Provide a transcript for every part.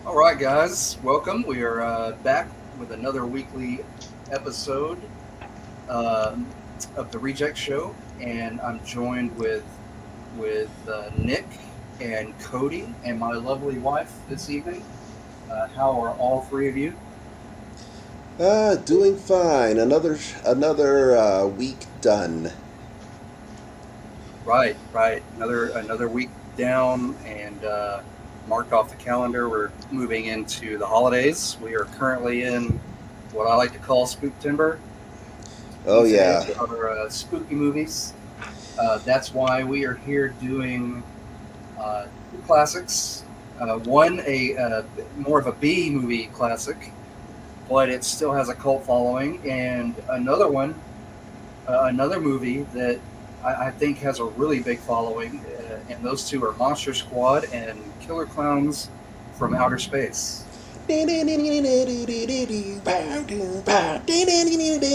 All right, guys, welcome. We are back with another weekly episode um, of the Reject Show, and I'm joined with Nick and Cody and my lovely wife this evening. How are all three of you? Doing fine. Another week done. Right. Another week down and marked off the calendar. We're moving into the holidays. We are currently in what I like to call Spooktember. Oh These yeah. days are spooky movies. That's why we are here doing two classics. One, a more of a B movie classic, but it still has a cult following, and another one, another movie that I think has a really big following, and those two are Monster Squad and Killer Clowns from Outer Space.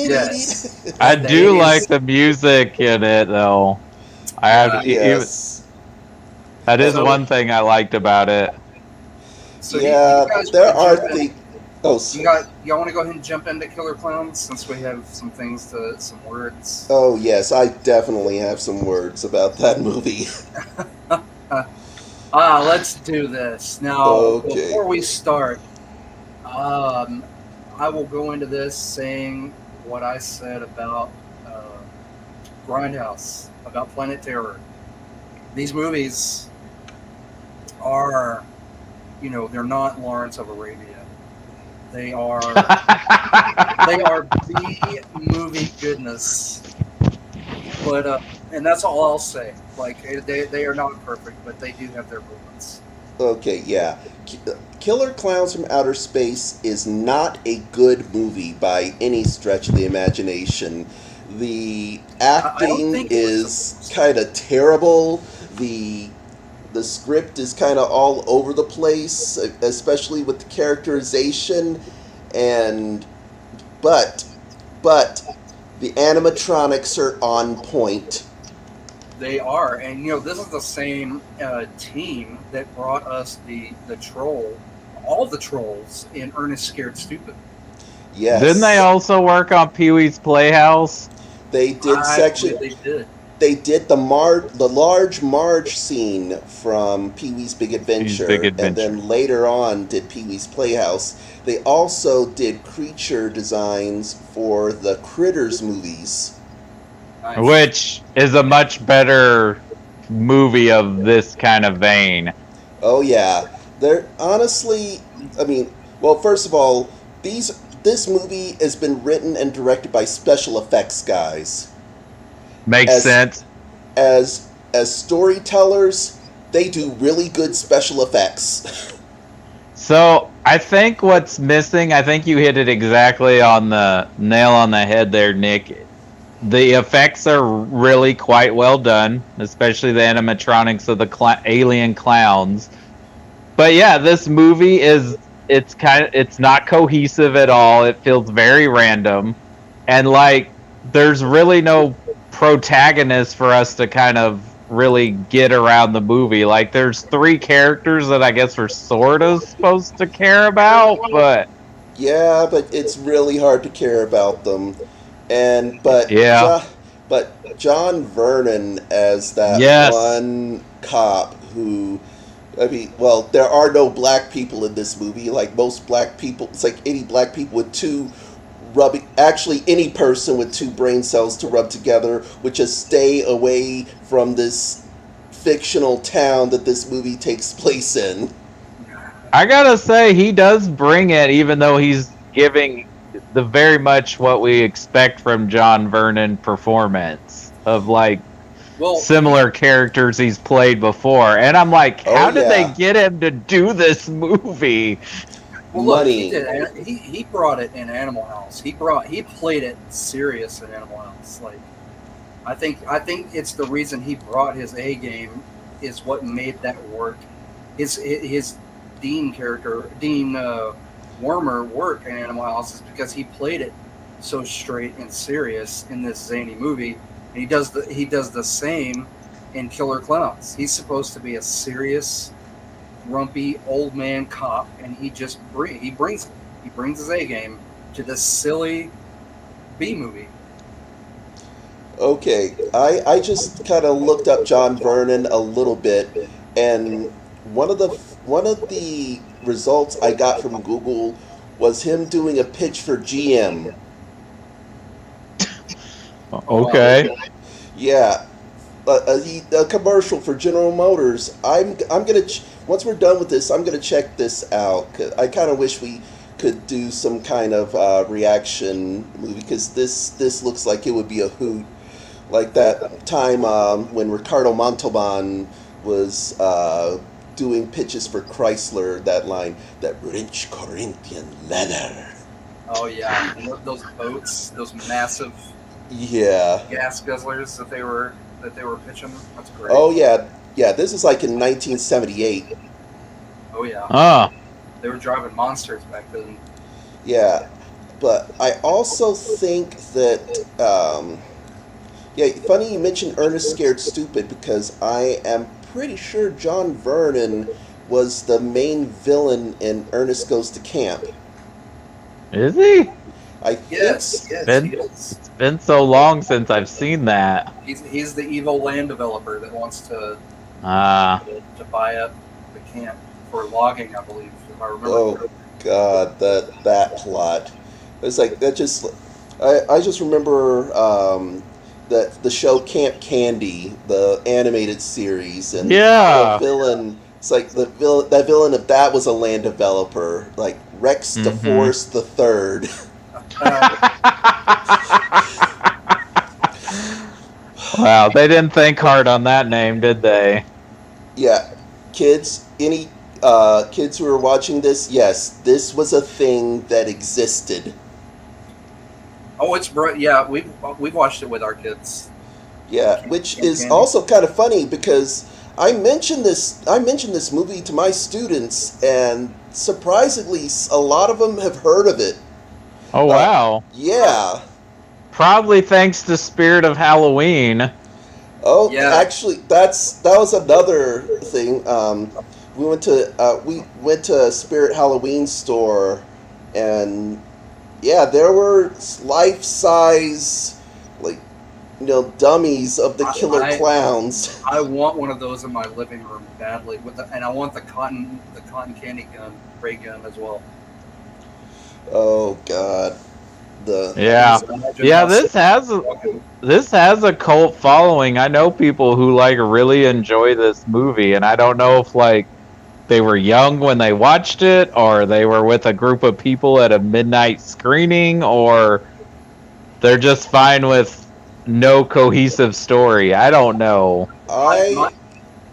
Yes, I that it do like is. the music in it, though. I have Yeah. Yes. that is Well, So, one thing I liked about it. do you yeah. guys There want to are jump in? the. Oh, Y'all want to go ahead and jump into Killer Clowns since we have some words. oh yes. I definitely have some words about that movie. Let's do this now. Okay. Before we start, um, I will go into this saying what I said about Grindhouse, about Planet Terror. These movies are, they're not Lawrence of Arabia. They are they are B movie goodness. But and that's all I'll say. Like they are not perfect, but they do have their moments. Okay. Yeah. Killer Clowns from Outer Space is not a good movie by any stretch of the imagination. The I don't acting think it was is supposed to kind be. of terrible. The the script is kind of all over the place, especially with the characterization and but but the animatronics are on point. They are, and this is the same team that brought us the troll, all the trolls in Ernest Scared Stupid. Didn't they Yes, also work on Pee Wee's Playhouse? they did I section believe they did. they did the large Marge scene from Pee-wee's Big Pee-wee's Big Adventure, and Adventure, then later on did Pee-wee's Playhouse. They also did creature designs for the Critters movies. Nice. which is a much better movie of this kind of vein. Oh yeah, they're honestly. I mean, well, first of all, this movie has been written and directed by special effects guys. Makes As sense. as storytellers, they do really good special effects. So I think what's missing, I think you hit it exactly on the nail on the head there, Nick. The effects are really quite well done, especially the animatronics of the alien clowns. But yeah, this movie is it's not cohesive at all. It feels very random, and like there's really no protagonist for us to kind of really get around the movie. Like there's three characters that I guess we're sort of supposed to care about, but Yeah, but it's really hard to care about them. And yeah. but John Vernon as that Yes. one cop who, I mean, well, there are no black people in this movie. Like most black people, it's like any black people with two rubbing. Actually, any person with two brain cells to rub together would just stay away from this fictional town that this movie takes place in. I gotta say, he does bring it, even though he's giving the very much what we expect from John Vernon performance of like Well, similar characters he's played before. And I'm like, Oh how did they yeah, get him to do this movie? look, he money. did. He brought it in Animal House. He played it serious in Animal House. Like I think it's the reason he brought his A game is what made that work. His Dean character, Dean Wormer, work in Animal House is because he played it so straight and serious in this zany movie, and he does the same in Killer Clowns. He's supposed to be a serious grumpy old man cop, and he brings it. He brings his A game to this silly B movie. Okay, I just kind of looked up John Vernon a little bit, and one of the results I got from Google was him doing a pitch for GM. Oh wow. Okay. Yeah, a commercial for General Motors. I'm gonna once we're done with this, I'm gonna check this out. 'Cause I kind of wish we could do some kind of reaction movie because this looks like it would be a hoot. Like that time when Ricardo Montalban was doing pitches for Chrysler. That line, that rich Corinthian leather. Oh yeah, and those boats, those massive Yeah. gas guzzlers that they were pitching. That's great. Oh yeah. Yeah. This is like in 1978. Oh yeah, Oh, they were driving monsters back then. Yeah, but I also think that yeah, funny you mentioned Ernest Scared Stupid because I am pretty sure John Vernon was the main villain in Ernest Goes to Camp. is he? I think Yes, yes, Ben? he is. It's been so long since I've seen that. He's the evil land developer that wants Ah, to buy up the camp for logging, I believe, if I remember Oh correctly. God, that plot. It's like that just. I just remember that the show Camp Candy, the animated series, and yeah. the villain. It's like that villain if that was a land developer, like Rex Mhm. DeForest the Third. Wow, they didn't think hard on that name, did they? Yeah, kids, any kids who are watching this, yes, this was a thing that existed. Oh, it's bright. Yeah, we've watched it with our kids. Yeah, which Camp is Candy. also kind of funny because I mentioned this movie to my students, and surprisingly, a lot of them have heard of it. Oh wow. Yeah. Probably thanks to Spirit of Halloween. Oh, Yeah. actually, that was another thing. We went to a Spirit Halloween store, and yeah, there were life size, like, dummies of the killer I- clowns. I want one of those in my living room badly, and I want the cotton candy gun, ray gun as well. Oh God, the Yeah. Just imagine Yeah, how this has a cult following. I know people who like really enjoy this movie, and I don't know if like they were young when they watched it, or they were with a group of people at a midnight screening, or they're just fine with no cohesive story. I don't know. I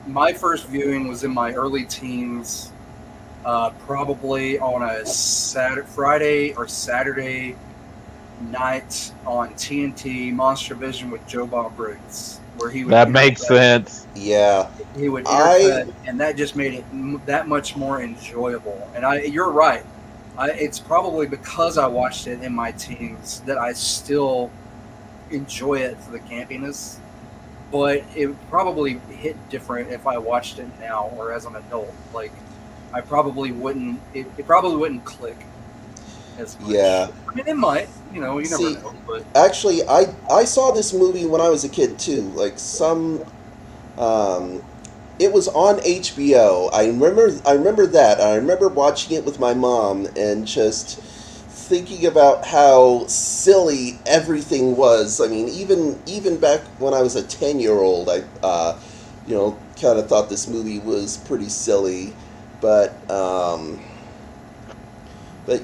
my first viewing was in my early teens, probably on a Friday or Saturday night on TNT Monster Vision with Joe Bob Briggs, where he would That makes sense. yeah. he would I- intercut, and that just made it that much more enjoyable. And you're right. It's probably because I watched it in my teens that I still enjoy it for the campiness. But it probably hit different if I watched it now or as an adult. Like, I probably wouldn't. It probably wouldn't click as much. Yeah. I mean, it might. You never See, know. But Actually, I saw this movie when I was a kid too. Like it was on HBO. I remember that. I remember watching it with my mom and just thinking about how silly everything was. I mean, even back when I was a 10-year-old, I kind of thought this movie was pretty silly, but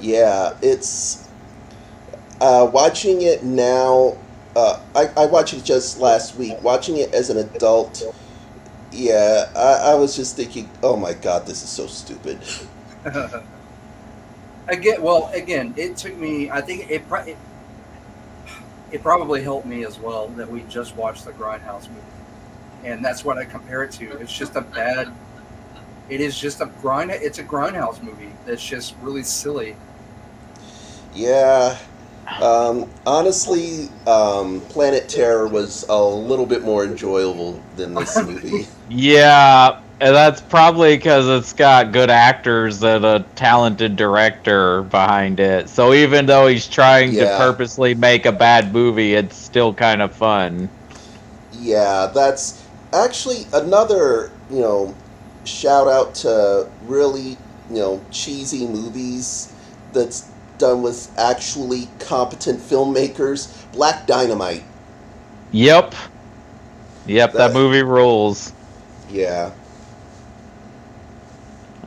yeah, it's watching it now. I watched it just last week. Watching it as an adult, yeah, I was just thinking, oh my God, this is so stupid. again, it took me. I think it probably helped me as well that we just watched the Grindhouse movie, and that's what I compare it to. It's just a bad. It is just a grind. It's a Grindhouse movie that's just really silly. Yeah. Honestly, Planet Terror was a little bit more enjoyable than this movie. Yeah, And that's probably because it's got good actors and a talented director behind it. So even though he's trying to Yeah, purposely make a bad movie, it's still kind of fun. yeah, that's actually another, shout out to really, cheesy movies that's done with actually competent filmmakers. Black Dynamite. Yep. Yep, that That, movie rules. yeah.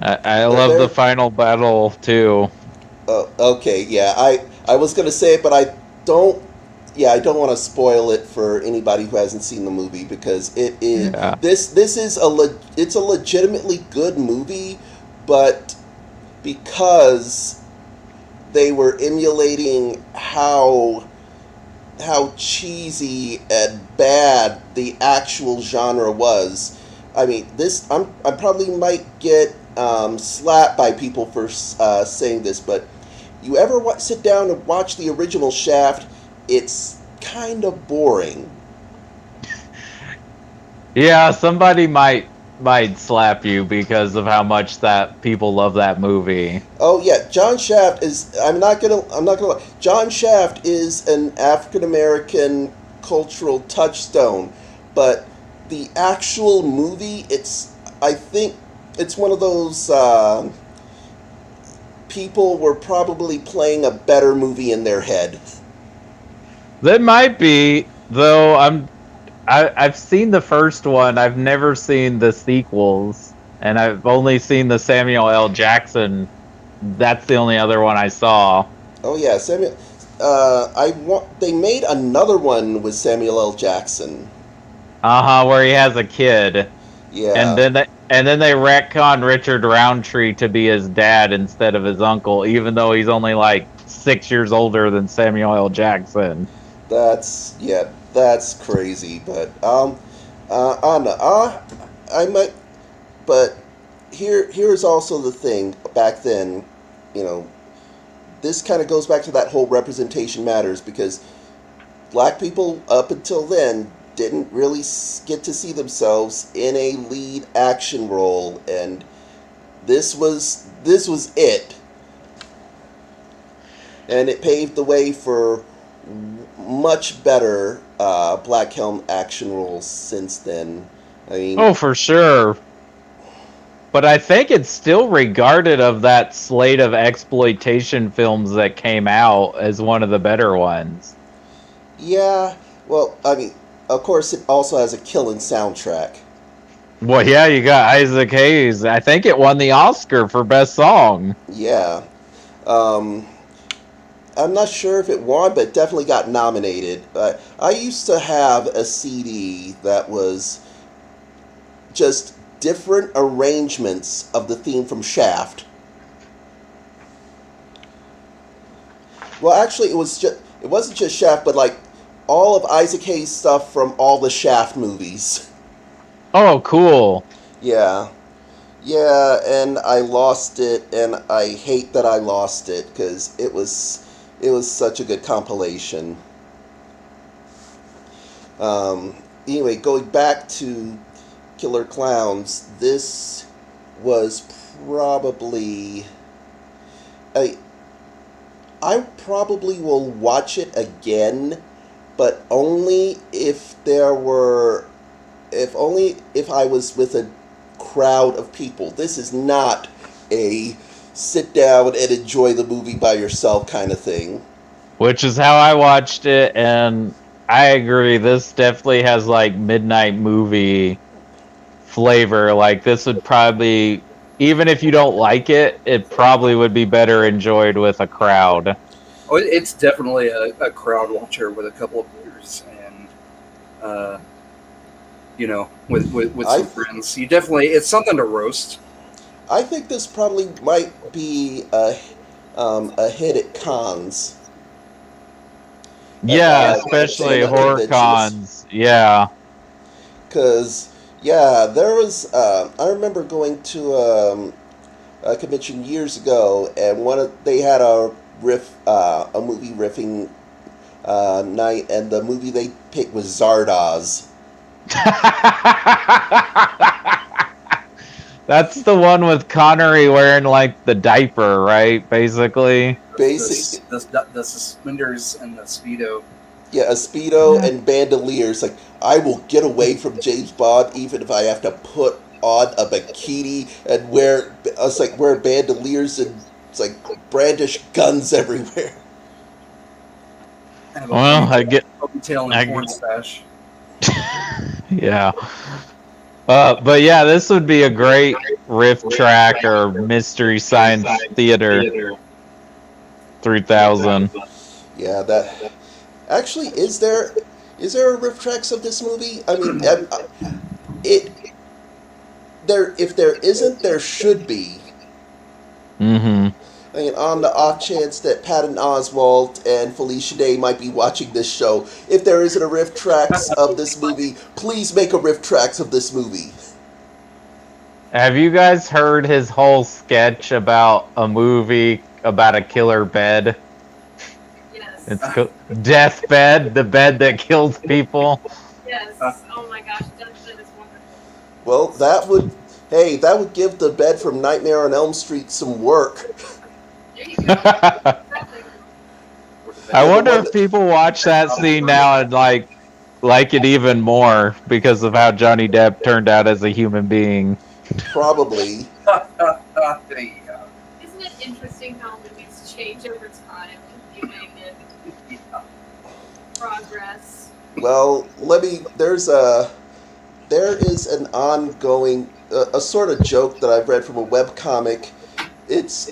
I But love the final battle too. okay, yeah. I was gonna say it, but I don't. Yeah, I don't want to spoil it for anybody who hasn't seen the movie because it is Yeah. this is it's a legitimately good movie, but because they were emulating how cheesy and bad the actual genre was. I mean, this I probably might get slapped by people for saying this, but you ever sit down and watch the original Shaft? It's kind of boring. Yeah, somebody might slap you because of how much that people love that movie. Oh yeah, John Shaft is. I'm not gonna lie. John Shaft is an African American cultural touchstone, but the actual movie, I think it's one of those people were probably playing a better movie in their head. That might be, though. I've seen the first one. I've never seen the sequels, and I've only seen the Samuel L. Jackson. That's the only other one I saw. Oh yeah, Samuel. They made another one with Samuel L. Jackson. Where he has a kid, and Yeah, then they retcon Richard Roundtree to be his dad instead of his uncle, even though he's only like 6 years older than Samuel L. Jackson. that's crazy. But I don't know. I might. But here's also the thing. Back then, you know, this kind of goes back to that whole representation matters because black people up until then didn't really get to see themselves in a lead action role, and this was it, and it paved the way for much better black helm action roles since then. I mean, Oh, for sure. But I think it's still regarded of that slate of exploitation films that came out as one of the better ones. yeah. Well, I mean, of course, it also has a killing soundtrack. Well, yeah, you got Isaac Hayes. I think it won the Oscar for best song. Yeah. Um, I'm not sure if it won, but it definitely got nominated. But I used to have a CD that was just different arrangements of the theme from Shaft. Well, actually, it wasn't just Shaft, but like all of Isaac Hayes' stuff from all the Shaft movies. Oh, cool. Yeah. Yeah, and I lost it, and I hate that I lost it because it was such a good compilation. Anyway, going back to Killer Clowns, this was probably I I probably will watch it again, but only if I was with a crowd of people. This is not a sit down and enjoy the movie by yourself kind of thing. Which is how I watched it, and I agree. This definitely has like midnight movie flavor. Like this would probably, even if you don't like it, it probably would be better enjoyed with a crowd. Oh, it's definitely a crowd watcher with a couple of beers and uh, with I some friends. You definitely it's something to roast. I think this probably might be a hit at cons at Yeah, and especially the horror conventions. cons. Yeah. Cause yeah, there was. I remember going to a convention years ago, and they had a movie riffing night, and the movie they picked was Zardoz. That's the one with Connery wearing like the diaper, right? Basically. Basic, The suspenders and the speedo. yeah, a speedo and bandoliers. Like, I will get away from James Bond even if I have to put on a bikini and wear bandoliers and it's like brandish guns everywhere. Have a Well, I get. ponytail I and porn get- stash. Yeah. But yeah, this would be a great riff track or mystery science theater 3000. Yeah, that actually is there a riff tracks of this movie? I mean, it there if there isn't, there should be. Mm-hmm. I mean, on the off chance that Patton Oswalt and Felicia Day might be watching this show, if there isn't a riff tracks of this movie, please make a riff tracks of this movie. Have you guys heard his whole sketch about a movie about a killer bed? Yes. It's Deathbed, the bed that kills people. Yes. Oh my gosh, Deathbed is wonderful. Well, that would give the bed from Nightmare on Elm Street some work. There you go. Exactly. I wonder if people watch that scene now and like it even more because of how Johnny Depp turned out as a human being. Probably. There you go. Isn't it interesting how movies change over time, viewing and progress? Well, there is an ongoing, a sort of joke that I've read from a webcomic. It's,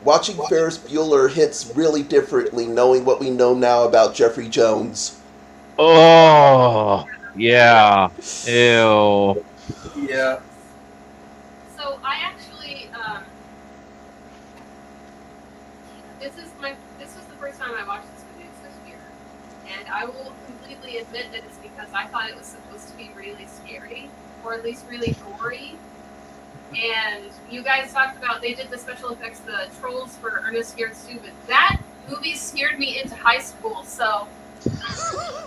watching Ferris Bueller hits really differently knowing what we know now about Jeffrey Jones. Oh, yeah. Ew. Yeah. So I actually, this is the first time I watched this movie this year, and I will completely admit that it's because I thought it was supposed to be really scary, or at least really gory. And you guys talked about they did the special effects, the trolls for Ernest Scared Stupid. That movie scared me into high school, so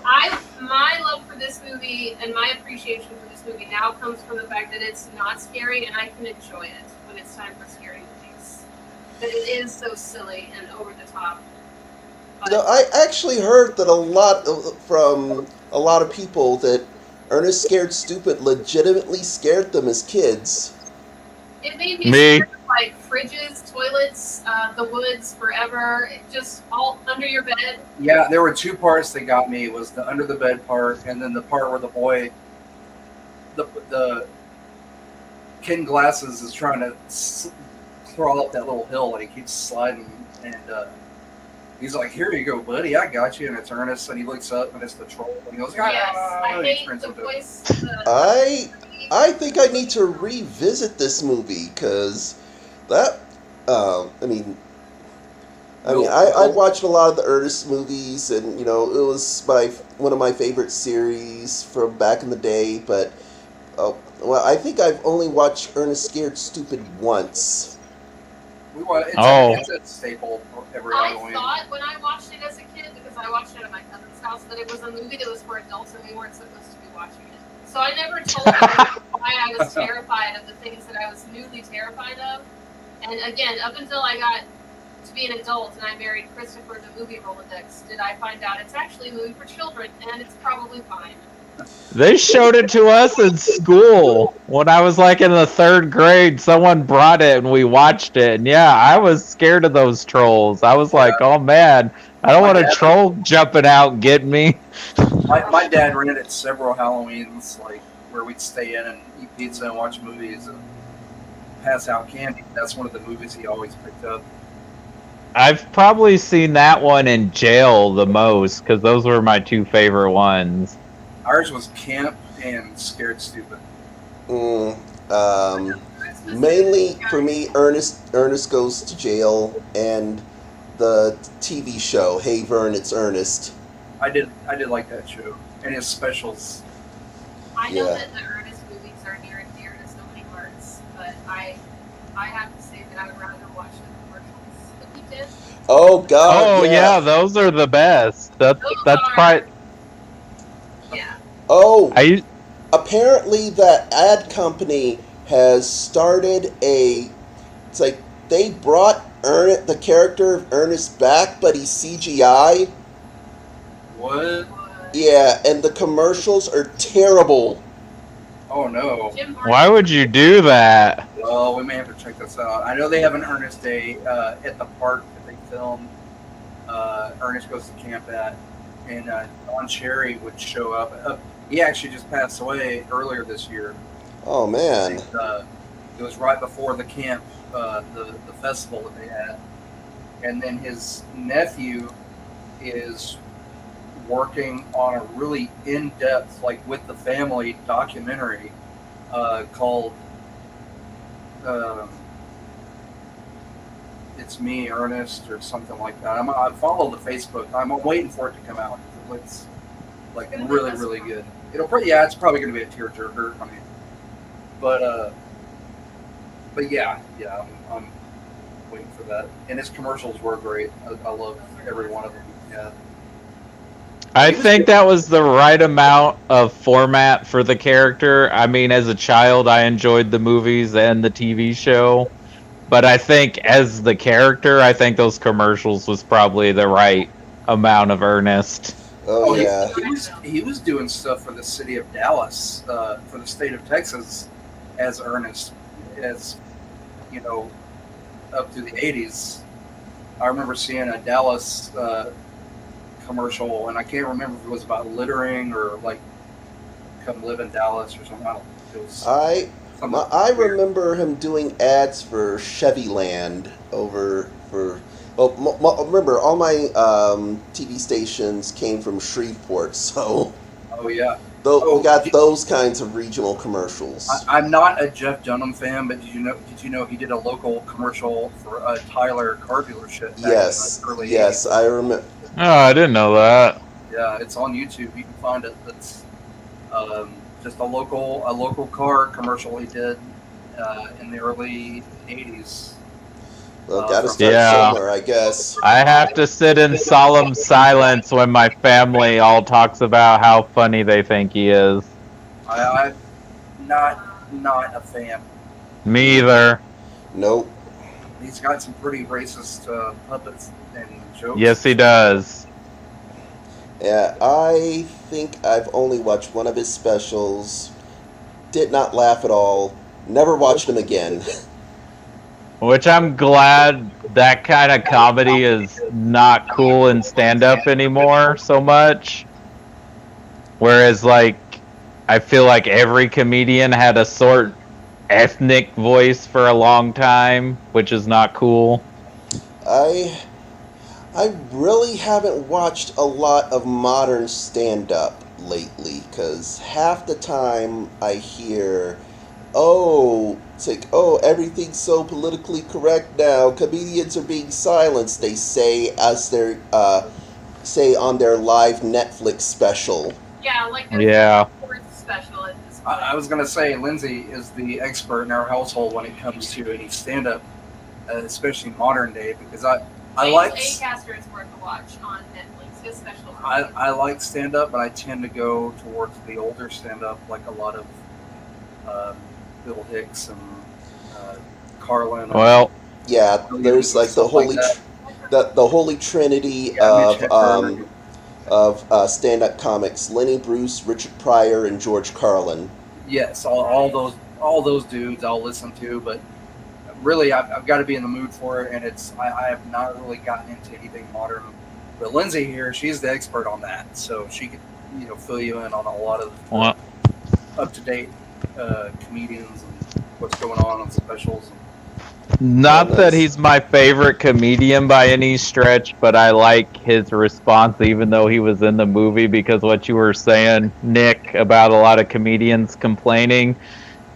my love for this movie and my appreciation for this movie now comes from the fact that it's not scary and I can enjoy it when it's time for scary movies. That it is so silly and over the top. But I actually heard that from a lot of people that Ernest Scared Stupid legitimately scared them as kids. it made me scared of, like fridges, toilets, the woods, forever, just all under your bed. Yeah, there were two parts that got me. It was the under the bed part, and then the part where the boy, the Ken Glasses is trying to crawl up that little hill, and he keeps sliding, and he's like, "Here you go, buddy, I got you." And it's Ernest, and he looks up, and it's the troll, and he goes, "Ah!" Yes, I and he hate turns the into- voice. I think I need to revisit this movie because that. I watched a lot of the Ernest movies, and it was one of my favorite series from back in the day. But I think I've only watched Ernest Scared Stupid once. It's a staple every I Halloween. thought when I watched it as a kid, because I watched it at my cousin's house, that it was a movie that was for adults and we weren't supposed to be watching it. So I never told them why I was terrified of the things that I was newly terrified of. And again, up until I got to be an adult and I married Christopher, the movie Rolodex, did I find out it's actually a movie for children and it's probably fine. They showed it to us in school when I was like in the 3rd grade. Someone brought it and we watched it. And yeah, I was scared of those trolls. I was like, oh man, I don't want a troll jumping out and get me. My dad rented several Halloweens, like where we'd stay in and eat pizza and watch movies and pass out candy. That's one of the movies he always picked up. I've probably seen that one in jail the most because those were my 2 favorite ones. Ours was Camp and Scared Stupid. Mainly for me, Ernest Goes to Jail and the TV show Hey Vern, It's Ernest. I did like that show and his specials. I know Yeah. that the Ernest movies are near and dear to so many hearts, but I have to say that I would rather watch the commercials that he did. Oh God! Oh yeah, those are the best. That's probably. Yeah. Oh, I apparently that ad company has started a. It's like they brought the character of Ernest back, but he's CGI. What? Yeah, and the commercials are terrible. Oh no. Jim Why would you do that? Well, we may have to check this out. I know they have an Ernest Day at the park that they filmed. Ernest Goes to Camp at, and Don Cherry would show up. He actually just passed away earlier this year. Oh man. And, it was right before the camp, the festival that they had, and then his nephew is working on a really in-depth, like with the family documentary called "It's Me, Ernest" or something like that. I follow the Facebook. I'm waiting for it to come out. It looks like really, really good. It's probably going to be a tearjerker. I mean, but yeah, I'm waiting for that. And his commercials were great. I love every one of them. Yeah. I think that was the right amount of format for the character. I mean, as a child, I enjoyed the movies and the TV show. But I think as the character, I think those commercials was probably the right amount of Ernest. Oh yeah. He was doing stuff for the city of Dallas, for the state of Texas, as Ernest, as you know, up through the '80s. I remember seeing a Dallas commercial, and I can't remember if it was about littering or like come live in Dallas or something. It was I remember him doing ads for Chevy Land over for. Oh, remember, all my TV stations came from Shreveport, so. Oh yeah. We got those kinds of regional commercials. I'm not a Jeff Dunham fan, but did you know he did a local commercial for a Tyler car dealership? Yes, in the early yes, 80s. I remember. Oh, I didn't know that. Yeah, it's on YouTube. You can find it. It's just a local car commercial he did in the early '80s. Well, gotta start somewhere, I guess. I have to sit in solemn silence when my family all talks about how funny they think he is. I'm not a fan. Me either. Nope. He's got some pretty racist puppets and jokes. Yes, he does. Yeah, I think I've only watched one of his specials. Did not laugh at all. Never watched him again. Which I'm glad that kind of comedy is not cool in stand-up anymore so much. Whereas, like, I feel like every comedian had a sort ethnic voice for a long time, which is not cool. I really haven't watched a lot of modern stand-up lately, because half the time I hear, it's like, everything's so politically correct now, comedians are being silenced, they say, as they say on their live Netflix special. Yeah, like their fourth special at this point. I was going to say, Lindsay is the expert in our household when it comes to any stand-up, especially modern day, because I like... Acaster is worth a watch on Netflix, his special. I like stand-up, but I tend to go towards the older stand-up, like a lot of Bill Hicks and Carlin. Well, yeah, there's like the holy, the holy trinity of stand-up comics: Lenny Bruce, Richard Pryor, and George Carlin. Yes, all those dudes I'll listen to, but really I've got to be in the mood for it, and I have not really gotten into anything modern. But Lindsay here, she's the expert on that, so she could fill you in on a lot of up-to-date comedians and what's going on specials. Not that he's my favorite comedian by any stretch, but I like his response even though he was in the movie, because what you were saying, Nick, about a lot of comedians complaining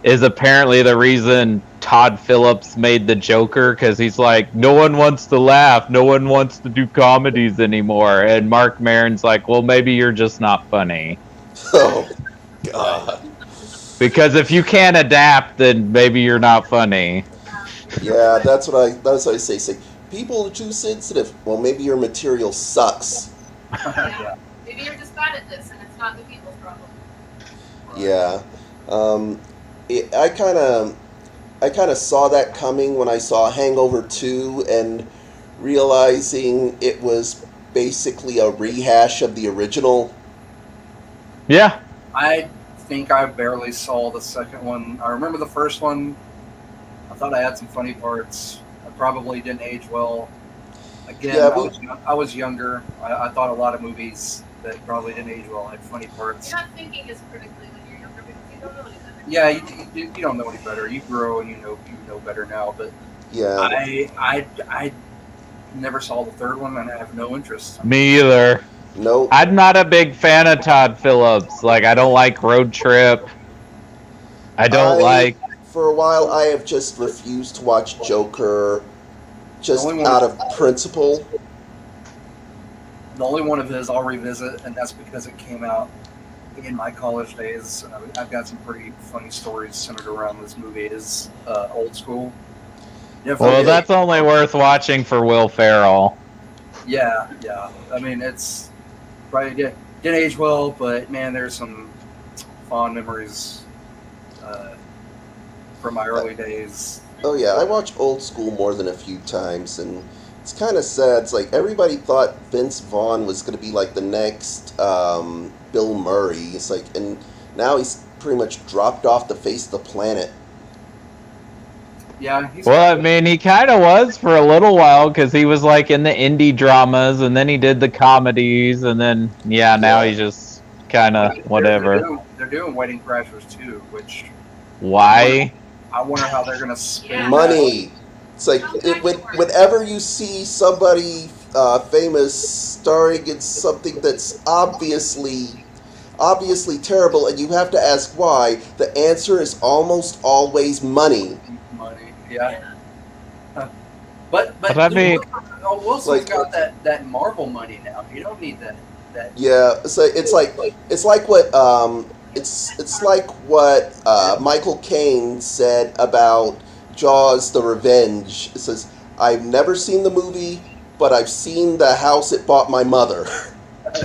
is apparently the reason Todd Phillips made the Joker, because he's like, no one wants to laugh, no one wants to do comedies anymore, and Mark Maron's like, well, maybe you're just not funny. Oh, God. Because if you can't adapt, then maybe you're not funny. Yeah, that's what I say. Say, people are too sensitive. Well, maybe your material sucks. Yeah. Maybe you're just bad at this, and it's not the people's problem. Yeah. I kind of I kind of saw that coming when I saw Hangover 2 and realizing it was basically a rehash of the original. Yeah. I think I barely saw the second one. I remember the first one. I thought I had some funny parts. I probably didn't age well. Again, Yeah, I was younger. I thought a lot of movies that probably didn't age well had funny parts. You're not thinking as critically when you're younger because you don't know any better. Yeah, you don't know any better. You grow and you know better now. But yeah. I never saw the third one, and I have no interest. Me either. Nope. I'm not a big fan of Todd Phillips. Like, I don't like Road Trip. I don't like. For a while, I have just refused to watch Joker, just The only one- out of principle. The only one of his I'll revisit, and that's because it came out in my college days. I've got some pretty funny stories centered around this movie. Is Old School. Well, that's only worth watching for Will Ferrell. Yeah. I mean, it's probably didn't age well, but man, there's some fond memories from my early days. Oh yeah, I watched Old School more than a few times, and it's kind of sad. It's like everybody thought Vince Vaughn was going to be like the next Bill Murray. It's like, and now he's pretty much dropped off the face of the planet. Yeah. Well, I mean, he kind of was for a little while because he was like in the indie dramas, and then he did the comedies, and then now he's just kind of whatever. They're doing Wedding Crashers too, which Why? I wonder how they're gonna spend Money. It's like whenever you see somebody famous starring in something that's obviously terrible, and you have that. Ask why, the answer is almost always money. money. Yeah. But I mean, Wilson's got that Marvel money now. You don't need that. Yeah, so it's like what Michael Caine said about Jaws: The Revenge. It says, "I've never seen the movie, but I've seen the house it bought my mother."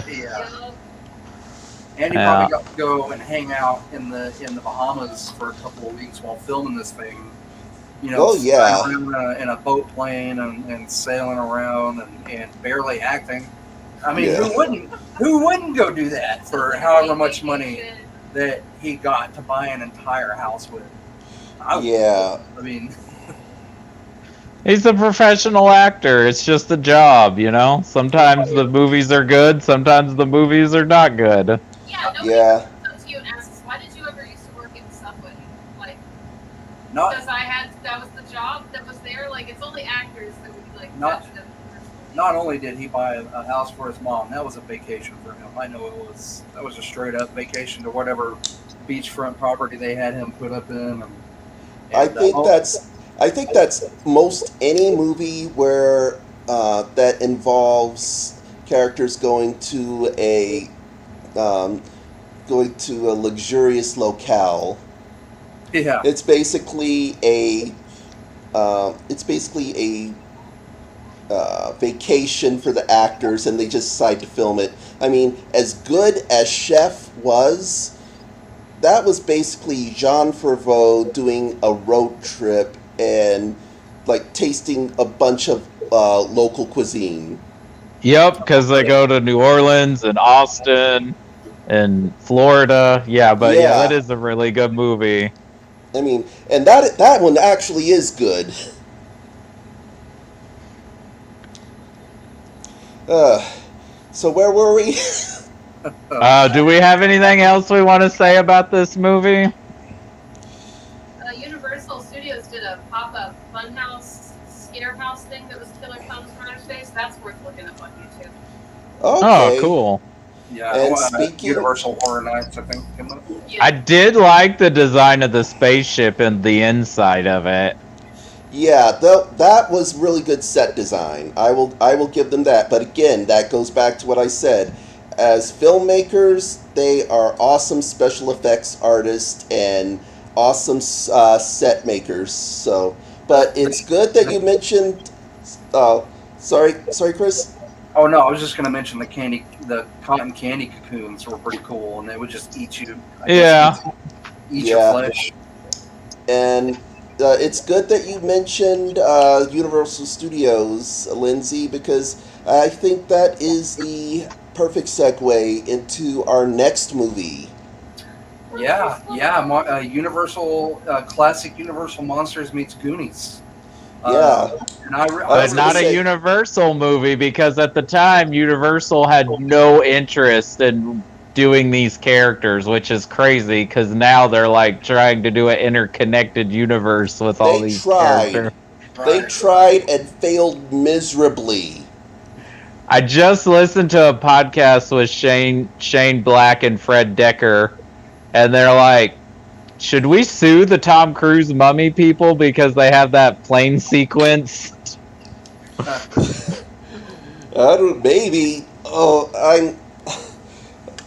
Yeah. And you probably got to go and hang out in the Bahamas for a couple of weeks while filming this thing. You know, in a boat plane and sailing around and barely acting. I mean, who wouldn't go do that for however much money that he got to buy an entire house with? I mean, he's a professional actor. It's just a job, you know? Sometimes the movies are good, sometimes the movies are not good. Yeah. Comes to you and asks, why did you ever used to work in the subway? Like, because that was the job that was there. Like, it's only actors that would like touch them. Not only did he buy a house for his mom, that was a vacation for him. I know that was a straight up vacation to whatever beachfront property they had him put up in. I think that's most any movie where that involves characters going to a luxurious locale. Yeah, it's basically a vacation for the actors, and they just decide to film it. I mean, as good as Chef was, that was basically Jean Favreau doing a road trip and like tasting a bunch of local cuisine. Yep, because they go to New Orleans and Austin and Florida. Yeah, but that is a really good movie. I mean, and that one actually is good. So where were we? Do we have anything else we want to say about this movie? Universal Studios did a pop-up funhouse scare house thing that was Killer Clowns from Outer Space. That's worth looking up on YouTube. Okay. Oh, cool. Yeah, and Universal Horror Nights, I think. Yeah. I did like the design of the spaceship and the inside of it. Yeah, that was really good set design. I will give them that. But again, that goes back to what I said. As filmmakers, they are awesome special effects artists and awesome set makers. So, but it's good that you mentioned. Sorry, Chris. Oh no, I was just going to mention the cotton candy cocoons were pretty cool, and they would just eat you. Eat your flesh. And it's good that you mentioned Universal Studios, Lindsay, because I think that is the perfect segue into our next movie. Universal classic Universal Monsters meets Goonies. Yeah. And I I was But gonna not a say- Universal movie because at the time Universal had no interest in doing these characters, which is crazy because now they're like trying to do an interconnected universe with all They these tried. characters. They tried and failed miserably. I just listened to a podcast with Shane Black and Fred Decker, and they're like, should we sue the Tom Cruise mummy people because they have that plane sequence? I don't. Maybe. Oh, I'm.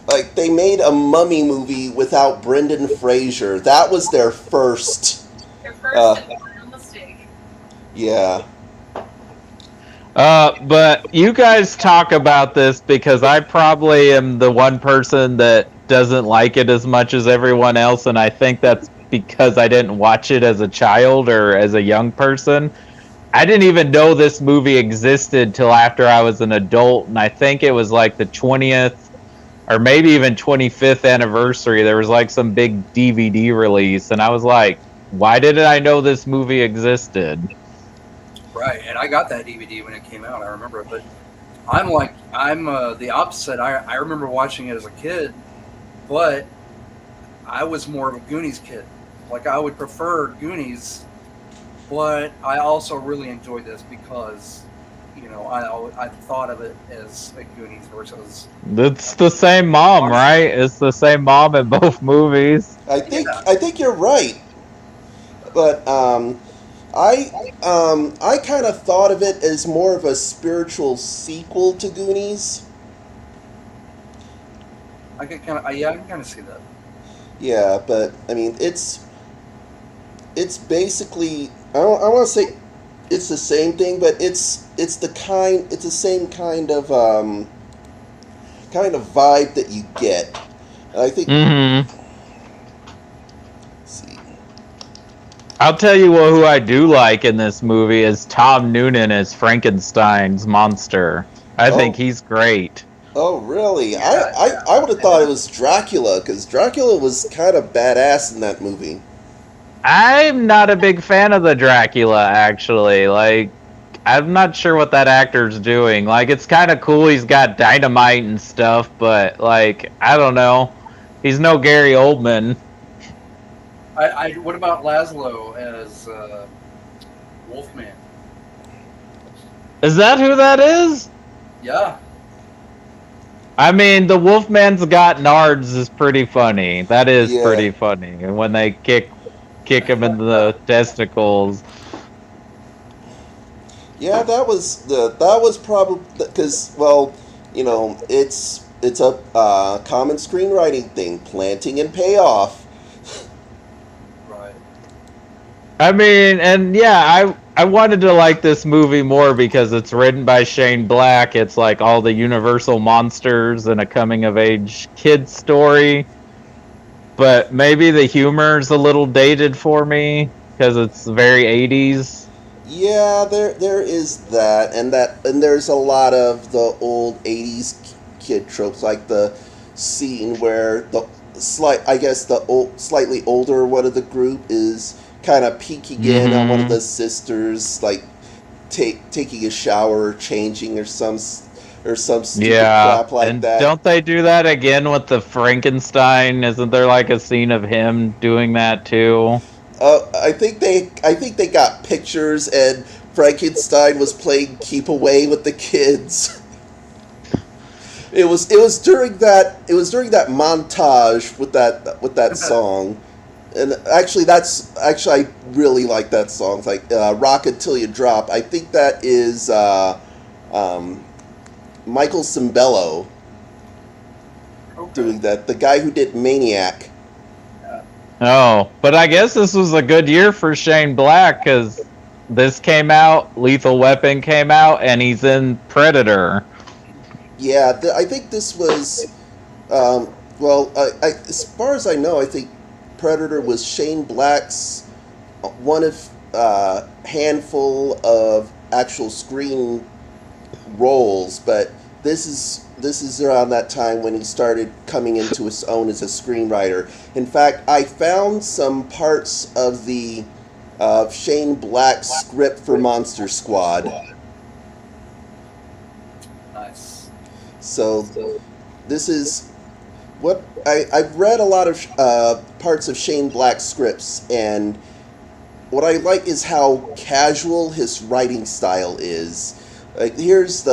Like they made a mummy movie without Brendan Fraser. That was their first. Your first Uh, and final mistake. Yeah. But you guys talk about this because I probably am the one person that doesn't like it as much as everyone else, and I think that's because I didn't watch it as a child or as a young person. I didn't even know this movie existed till after I was an adult, and I think it was like the 20th or maybe even 25th anniversary. There was like some big DVD release, and I was like, why didn't I know this movie existed? Right, and I got that DVD when it came out. I remember it, but I'm the opposite. I remember watching it as a kid, but I was more of a Goonies kid. Like I would prefer Goonies, but I also really enjoyed this because I thought of it as a Goonies versus. It's the same mom, right? It's the same mom in both movies. I think you're right. But I kind of thought of it as more of a spiritual sequel to Goonies. I can kind of see that. Yeah, but I mean it's basically I want to say it's the same thing, but it's the same kind of vibe that you get. And I think. Mm-hmm. Let's see. I'll tell you who I do like in this movie is Tom Noonan as Frankenstein's monster. I think he's great. Oh, really? I would have thought it was Dracula, because Dracula was kind of badass in that movie. I'm not a big fan of the Dracula, actually. Like, I'm not sure what that actor's doing. Like, it's kind of cool he's got dynamite and stuff, but, like, I don't know. He's no Gary Oldman. What about Laszlo as Wolfman? Is that who that is? Yeah. I mean, the Wolfman's Got Nards is pretty funny. That is pretty funny. And when they kick him in the testicles. Yeah, that was probably because it's a common screenwriting thing, planting and payoff. Right. I mean, and yeah, I wanted to like this movie more because it's written by Shane Black. It's like all the Universal monsters and a coming-of-age kid story. But maybe the humor's a little dated for me because it's very 80s. Yeah, there is that, and there's a lot of the old 80s kid tropes, like the scene where the slightly older one of the group is kind of peeking in on one of the sisters, like taking a shower or changing or some stupid crap like and that. Don't they do that again with the Frankenstein? Isn't there like a scene of him doing that too? I think they got pictures, and Frankenstein was playing keep away with the kids. It was during that montage with that song. And actually, I really like that song. It's like "Rock Until You Drop." I think that is Michael Cimbello doing that. The guy who did Maniac. Oh, but I guess this was a good year for Shane Black because this came out, Lethal Weapon came out, and he's in Predator. Yeah, I think this was. As far as I know, I think Predator was Shane Black's one of handful of actual screen roles, but this is around that time when he started coming into his own as a screenwriter. In fact, I found some parts of the Shane Black script for Monster Squad. Nice. So this is what I've read a lot of parts of Shane Black's scripts, and what I like is how casual his writing style is. Like here's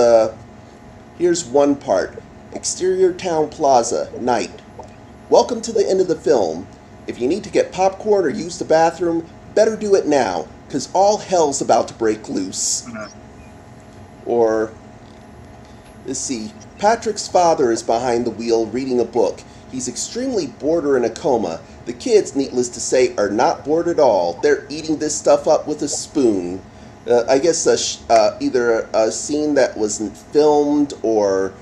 one part. Exterior Town Plaza, night. Welcome to the end of the film. If you need to get popcorn or use the bathroom, better do it now, because all hell's about to break loose. Or, let's see, Patrick's father is behind the wheel reading a book. He's extremely bored or in a coma. The kids, needless to say, are not bored at all. They're eating this stuff up with a spoon. I guess either a scene that wasn't filmed or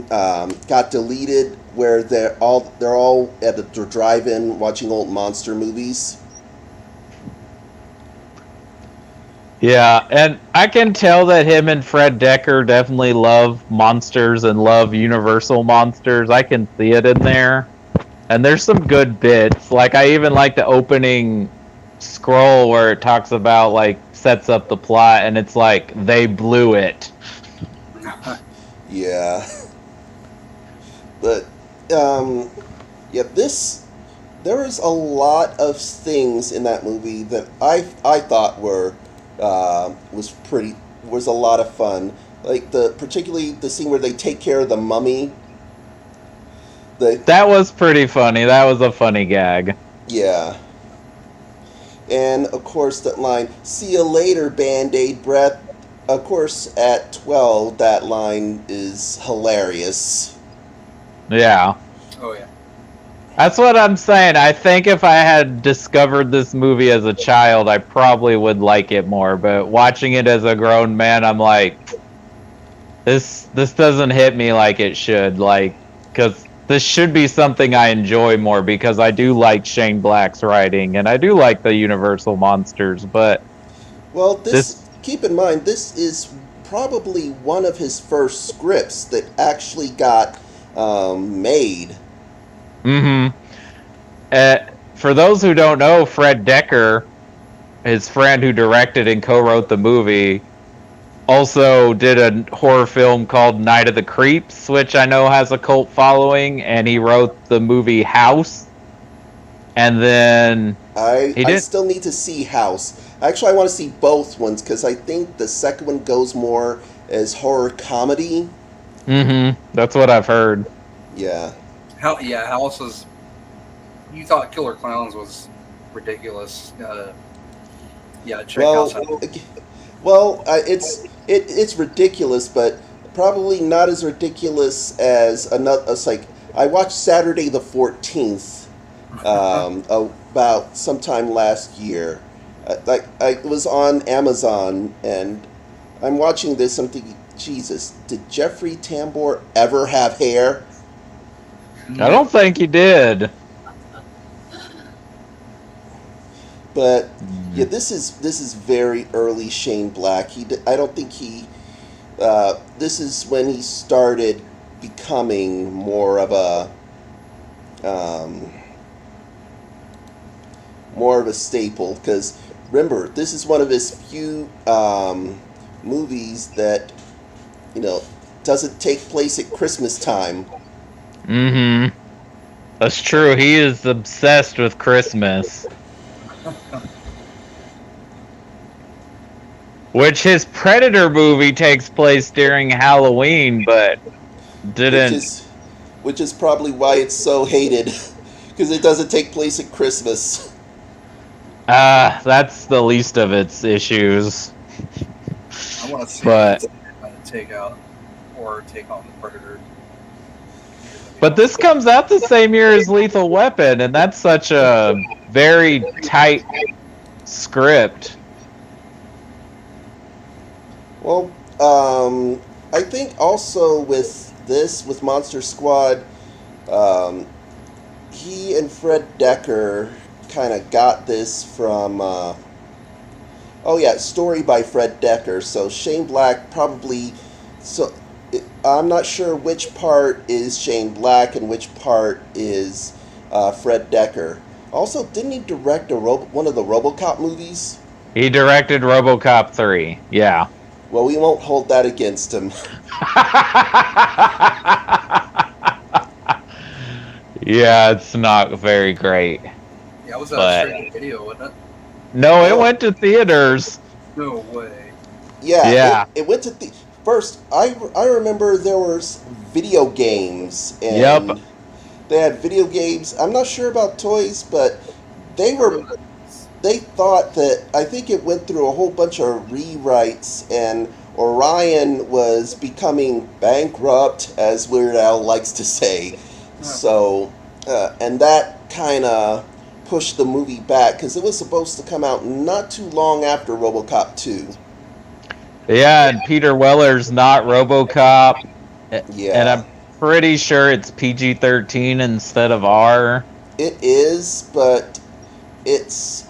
got deleted, where they're all at the drive-in watching old monster movies. Yeah, and I can tell that him and Fred Decker definitely love monsters and love Universal monsters. I can see it in there. And there's some good bits. Like, I even like the opening scroll where it talks about, like, sets up the plot, and it's like, they blew it. Yeah. But, yeah, there was a lot of things in that movie that I thought was a lot of fun. Like, particularly the scene where they take care of the mummy. That was pretty funny. That was a funny gag. Yeah. And, of course, that line, "See you later, Band-Aid breath." Of course, at 12, that line is hilarious. Yeah. Oh yeah. That's what I'm saying. I think if I had discovered this movie as a child, I probably would like it more. But watching it as a grown man, I'm like, this doesn't hit me like it should. Like, because this should be something I enjoy more, because I do like Shane Black's writing and I do like the Universal monsters. But well, keep in mind, this is probably one of his first scripts that actually got made. Mm-hmm. For those who don't know, Fred Decker, his friend who directed and co-wrote the movie, also did a horror film called Night of the Creeps, which I know has a cult following, and he wrote the movie House. And then I still need to see House. Actually, I want to see both ones, because I think the second one goes more as horror comedy. Mm-hmm. That's what I've heard. Yeah. House was. You thought Killer Clowns was ridiculous. Check House out. It's ridiculous, but probably not as ridiculous as another. It's like, I watched Saturday the 14th about sometime last year. It was on Amazon, and I'm watching this. I'm thinking, Jesus, did Jeffrey Tambor ever have hair? I don't think he did. But yeah, this is very early Shane Black. I don't think he. This is when he started becoming more of a staple. Because remember, this is one of his few movies that doesn't take place at Christmas time. Mm-hmm. That's true. He is obsessed with Christmas. Which his Predator movie takes place during Halloween, but didn't. Which is probably why it's so hated, because it doesn't take place at Christmas. That's the least of its issues. I want to see take out or take on the Predator. But this comes out the same year as Lethal Weapon, and that's such a very tight script. Well, I think also with Monster Squad, he and Fred Decker kind of got this from Oh yeah, story by Fred Decker. So Shane Black probably. So I'm not sure which part is Shane Black and which part is Fred Decker. Also, didn't he direct one of the RoboCop movies? He directed RoboCop 3. Yeah. Well, we won't hold that against him. Yeah, it's not very great. Yeah, it was But straight to video, wasn't it? no, it went to theaters. No way. Yeah, Yeah. it went to the first. I remember there was video games Yep. and they had video games. I'm not sure about toys, but they were. They thought that I think it went through a whole bunch of rewrites, and Orion was becoming bankrupt, as Weird Al likes to say. So, and that kind of pushed the movie back because it was supposed to come out not too long after RoboCop 2. Yeah, and Peter Weller's not RoboCop. Yeah. And I'm pretty sure it's PG-13 instead of R. It is, but it's.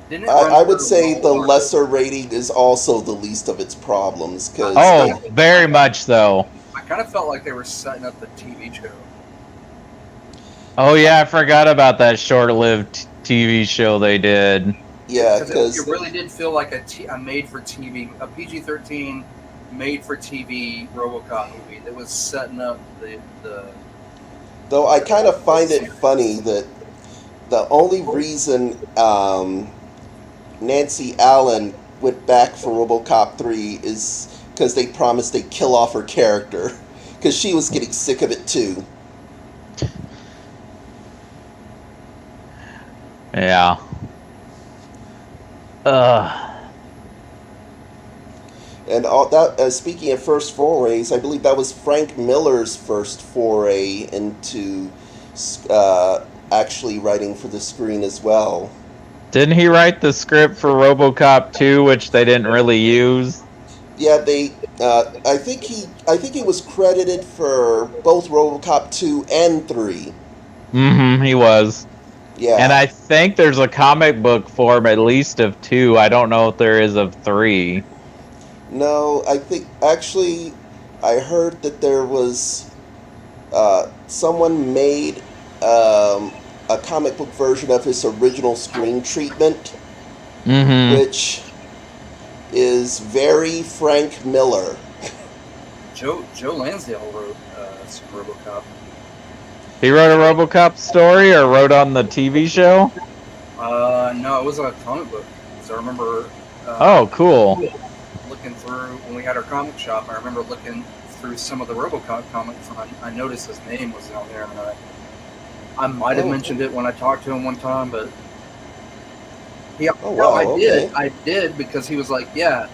Didn't it run I would for say the Walmart? lesser rating is also the least of its problems. Cause Oh, very much so. I kind of felt like they were setting up the TV show. Oh yeah, I forgot about that short-lived TV show they did. yeah, Because because it really did feel like a made-for-TV, a PG-13 made-for-TV RoboCop movie that was setting up the. though I kind of find it funny that the only reason Nancy Allen went back for RoboCop 3 is because they promised they'd kill off her character because she was getting sick of it too. Yeah. And all that. Speaking of first forays, I believe that was Frank Miller's first foray into actually writing for the screen as well. Didn't he write the script for RoboCop 2, which they didn't really use? Yeah, they. I think he was credited for both RoboCop 2 and 3. Mm-hmm, he was. Yeah. And I think there's a comic book form at least of 2. I don't know if there is of 3. No, I think actually I heard that there was someone made a comic book version of his original screen treatment, Mm-hmm. which is very Frank Miller. Joe Lansdale wrote some RoboCop. He wrote a RoboCop story or wrote on the TV show? No, it was a comic book. So I remember. Oh, cool. Looking through when we had our comic shop, I remember looking through some of the RoboCop comics, and I noticed his name was on there, and I might have mentioned it when I talked to him one time, but yeah, Oh, no, wow, I did because he was like, yeah,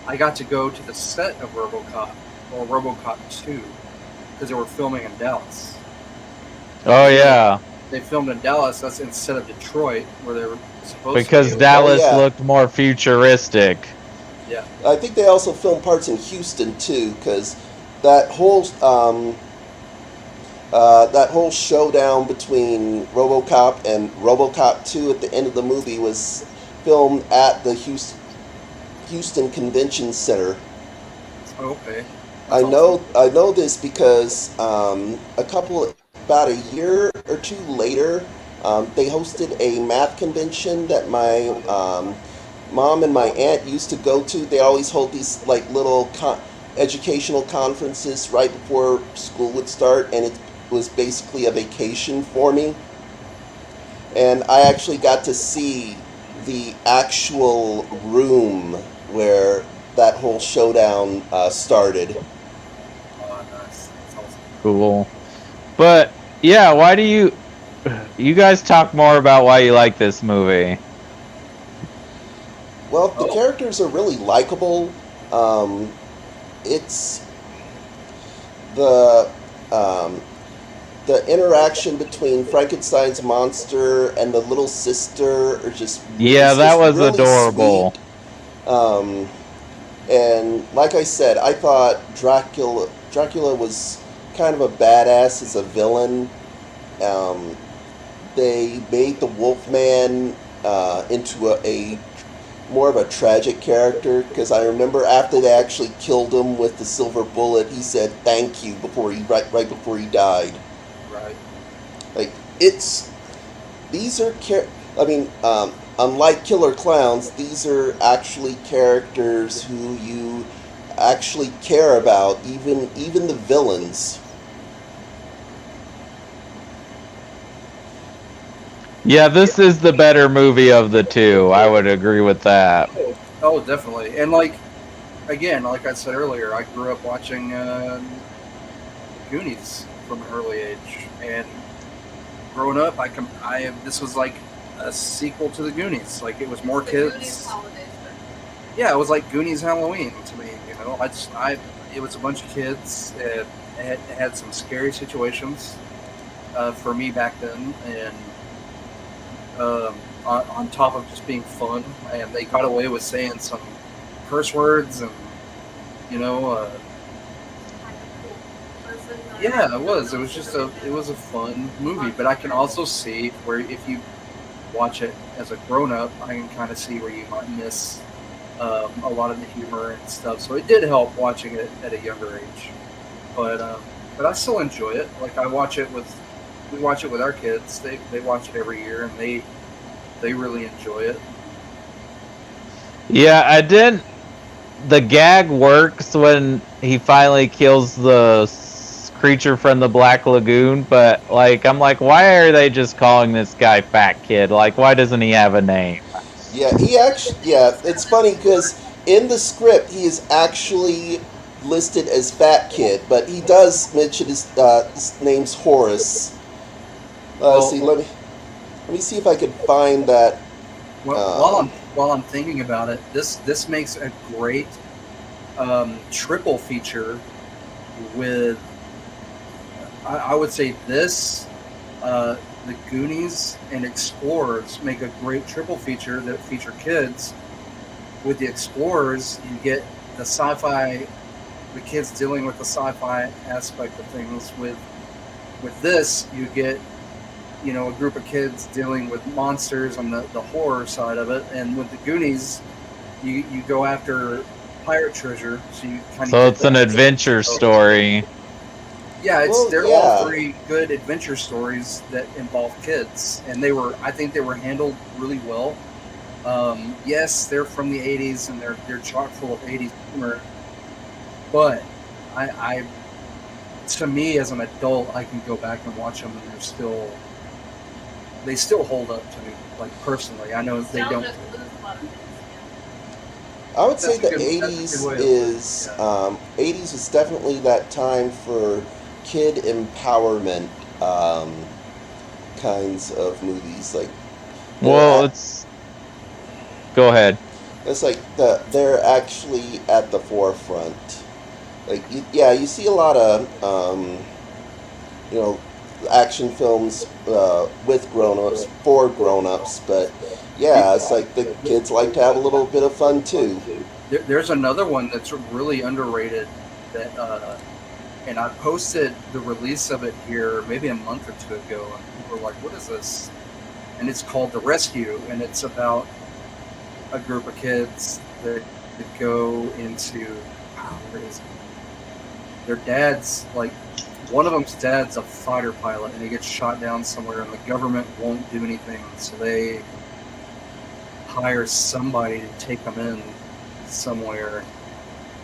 I got to go to the set of RoboCop or RoboCop 2 because they were filming in Dallas. Oh, yeah. They filmed in Dallas. That's instead of Detroit, where they were supposed Because to. Dallas yeah. looked more futuristic. Yeah. I think they also filmed parts in Houston too, because that whole showdown between RoboCop and RoboCop 2 at the end of the movie was filmed at the Houston Convention Center. Oh, okay. I know this because about a year or two later, they hosted a math convention that my mom and my aunt used to go to. They always hold these like little educational conferences right before school would start, and it was basically a vacation for me. And I actually got to see the actual room where that whole showdown started. Oh, nice. That's awesome. Cool. But, yeah, why do you guys talk more about why you like this movie? Well, the characters are really likable. It's the interaction between Frankenstein's monster and the little sister are just Yeah, it's that just was really adorable. sweet. And like I said, I thought Dracula was kind of a badass as a villain. They made the Wolfman into more of a tragic character, because I remember after they actually killed him with the silver bullet, he said thank you before he right before he died. Right. Like it's these are I mean, unlike Killer Clowns, these are actually characters who you actually care about, even the villains. Yeah, this is the better movie of the two. I would agree with that. Oh, definitely. And like again, like I said earlier, I grew up watching Goonies from an early age, and growing up, this was like a sequel to the Goonies. Like it was more The kids. Goonies holidays. Yeah, it was like Goonies Halloween to me. It was a bunch of kids. It had some scary situations for me back then, and on top of just being fun, and they got away with saying some curse words, and you know, yeah, it was. It was just it was a fun movie. But I can also see where if you watch it as a grown up, I can kind of see where you might miss a lot of the humor and stuff. So it did help watching it at a younger age. But I still enjoy it. Like we watch it with our kids. They watch it every year, and they really enjoy it. Yeah, I didn't. The gag works when he finally kills the creature from the Black Lagoon, but like I'm like, why are they just calling this guy Fat Kid? Like, why doesn't he have a name? Yeah, he actually. Yeah, it's funny because in the script he is actually listed as Fat Kid, but he does mention his name's Horace. See, let me see if I can find that. Well, while I'm thinking about it, this makes a great triple feature with. I would say this, the Goonies and Explorers make a great triple feature that feature kids. With the Explorers, you get the sci-fi, the kids dealing with the sci-fi aspect of things. With this, you get a group of kids dealing with monsters on the horror side of it, and with the Goonies, you go after pirate treasure. So you kind of So it's an adventure story. Yeah, they're yeah. all three good adventure stories that involve kids, and I think they were handled really well. Yes, they're from the '80s and they're chock full of '80s humor, but to me as an adult, I can go back and watch them, and they still hold up to me. Like personally, I know they don't. I would say the That's a '80s good way is '80s was definitely that time for kid empowerment kinds of movies. Like, it's. Go ahead. It's like they're actually at the forefront. Like, you see a lot of action films with grown-ups for grown-ups, but yeah, it's like the kids like to have a little bit of fun too. There's another one that's really underrated that, and I posted the release of it here maybe a month or two ago, and people were like, "What is this?" And it's called The Rescue, and it's about a group of kids that go into where is it? Their dad's like. One of them's dad's a fighter pilot, and he gets shot down somewhere, and the government won't do anything, so they hire somebody to take them in somewhere.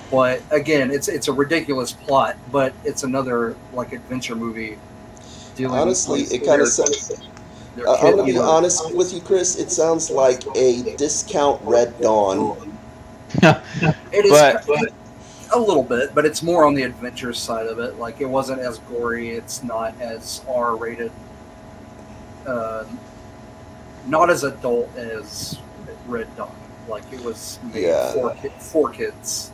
But again, it's a ridiculous plot, but it's another like adventure movie. Honestly, it kind of sounds. I'm gonna be honest with you, Chris. It sounds like a discount Red Dawn. It is. A little bit, but it's more on the adventure side of it. Like, it wasn't as gory. It's not as R-rated. Not as adult as Red Dawn. Like, it was made for kids.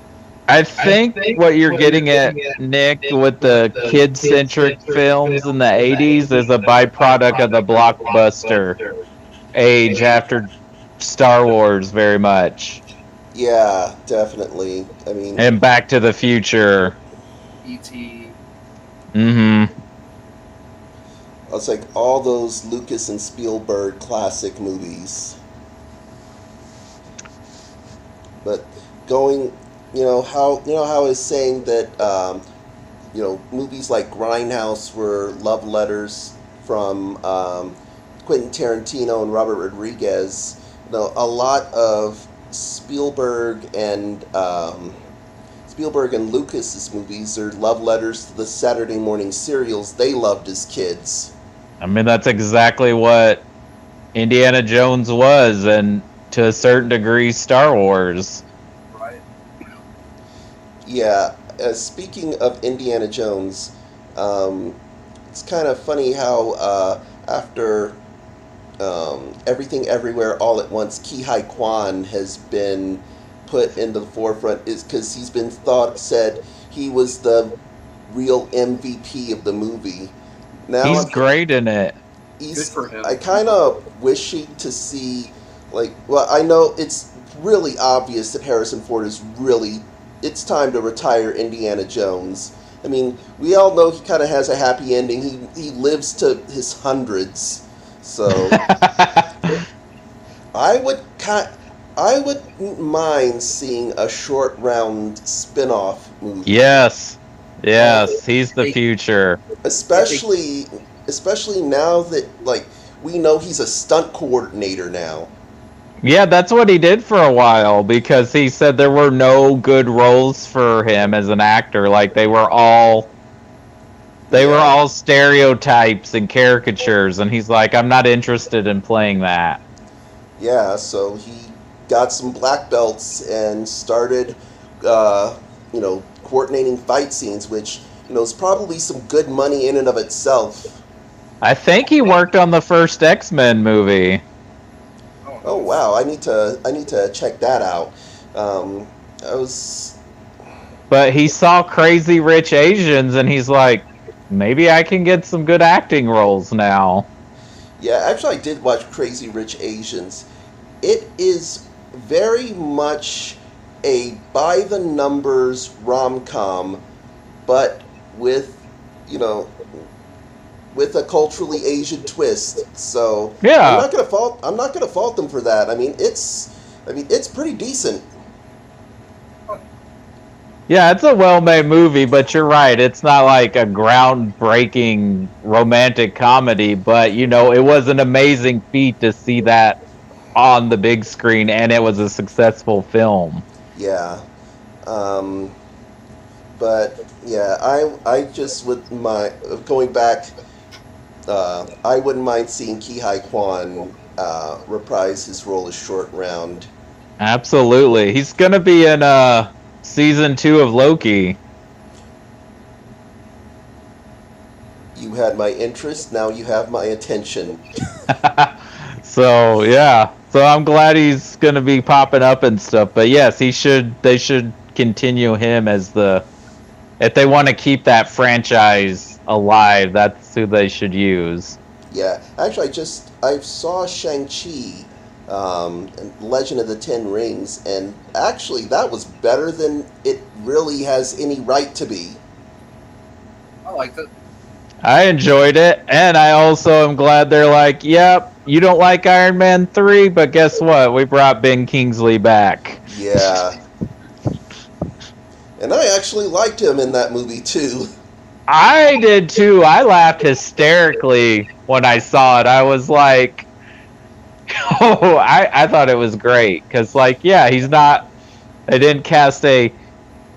I think what you're getting at, Nick, with the kid-centric films in the '80s is a byproduct of the blockbuster age after Star Wars, very much. Yeah, definitely. I mean, and Back to the Future. E.T. Mm-hmm. It's like all those Lucas and Spielberg classic movies. But going, how I was saying that movies like Grindhouse were love letters from Quentin Tarantino and Robert Rodriguez. A lot of Spielberg and Lucas's movies are love letters to the Saturday morning serials they loved as kids. I mean, that's exactly what Indiana Jones was, and to a certain degree, Star Wars. Right. Yeah. Speaking of Indiana Jones, it's kind of funny how after Everything Everywhere All at Once, Ki-Hai Kwan has been put into the forefront, is because he's been said he was the real MVP of the movie. Now He's great in it. Good for him. I kind of wishing to see, I know it's really obvious that Harrison Ford it's time to retire Indiana Jones. I mean, we all know he kind of has a happy ending. He lives to his hundreds. So I wouldn't mind seeing a short round spin-off movie. Yes, he's the future. Especially now that we know he's a stunt coordinator now. Yeah, that's what he did for a while, because he said there were no good roles for him as an actor. Like they were all stereotypes and caricatures, and he's like, I'm not interested in playing that. Yeah, so he got some black belts and started, coordinating fight scenes, which, is probably some good money in and of itself. I think he worked on the first X-Men movie. Oh wow, I need to check that out. But he saw Crazy Rich Asians, and he's like, maybe I can get some good acting roles now. Yeah, actually I did watch Crazy Rich Asians. It is very much a by-the-numbers rom-com, but with a culturally Asian twist. So yeah, I'm not gonna fault them for that. I mean, it's pretty decent. Yeah, it's a well-made movie, but you're right. It's not like a groundbreaking romantic comedy, but, it was an amazing feat to see that on the big screen, and it was a successful film. Yeah. But, yeah, I just going back, I wouldn't mind seeing Ki-Hai Kwan reprise his role as Short Round. Absolutely. He's going to be in Season 2 of Loki. You had my interest, now you have my attention. So, yeah. So I'm glad he's going to be popping up and stuff. But yes, they should continue him as if they want to keep that franchise alive, that's who they should use. Yeah. Actually, I saw Shang-Chi, Legend of the Ten Rings, and actually that was better than it really has any right to be. I liked it. I enjoyed it, and I also am glad they're like, yep, you don't like Iron Man 3, but guess what? We brought Ben Kingsley back. Yeah. And I actually liked him in that movie, too. I did, too. I laughed hysterically when I saw it. I was like, oh, I thought it was great. Because, he's not... They didn't cast a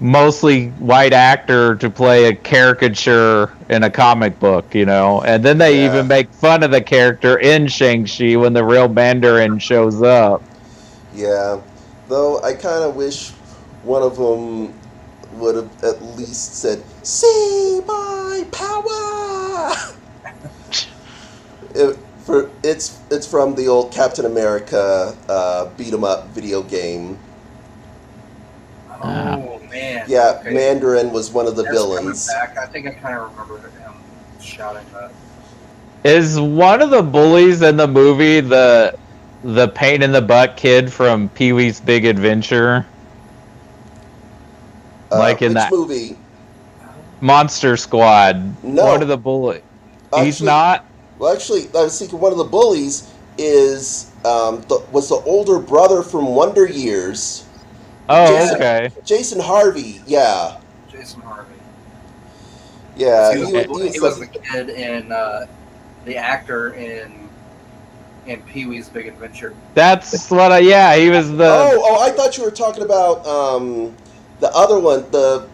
mostly white actor to play a caricature in a comic book, And then they even make fun of the character in Shang-Chi when the real Mandarin shows up. Yeah. Though I kind of wish one of them would have at least said, "See my power." It's from the old Captain America beat 'em up video game. Oh man! Yeah, okay. Mandarin was one of the That's villains. coming back. I think I kind of remember him shouting that. Is one of the bullies in the movie the pain in the butt kid from Pee-wee's Big Adventure? In which that movie? Monster Squad. No. One of the bullies. He's Actually- not? Well, actually, I was thinking one of the bullies was the older brother from Wonder Years. Oh, Jason okay. Jason Harvey. Yeah, Jason Harvey. yeah. He was, He he was was like, the kid in the actor in Pee Wee's Big Adventure. That's what yeah, he was the I thought you were talking about the other one, the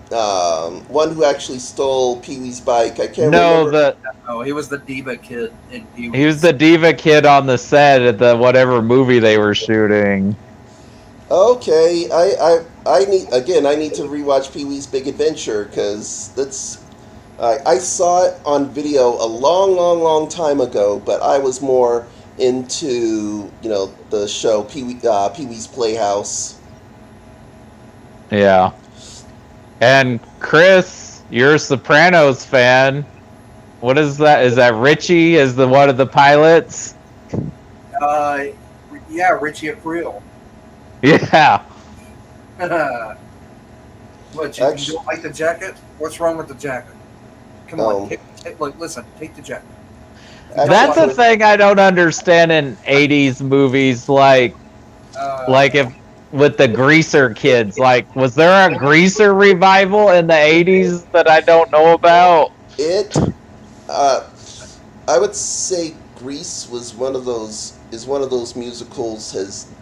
one who actually stole Pee Wee's bike. I can't no, remember. the Oh, he was the diva kid in Pee he was Wee's. the diva kid on the set at the whatever movie they were shooting. Okay, I need again. I need to rewatch Pee Wee's Big Adventure because that's. I saw it on video a long time ago, but I was more into the show Pee Wee's Playhouse. Yeah. And Chris, you're a Sopranos fan. What is that? Is that Richie? Is the one of the pilots? Uh, yeah, Richie Aprile. Yeah. What, you Actually, don't like the jacket? What's wrong with the jacket? Come on, listen, take the jacket. That's a actually, thing I don't understand in 80s movies, like if with the Greaser kids. Like, was there a Greaser revival in the 80s that I don't know about? it. I would say Grease was one of those musicals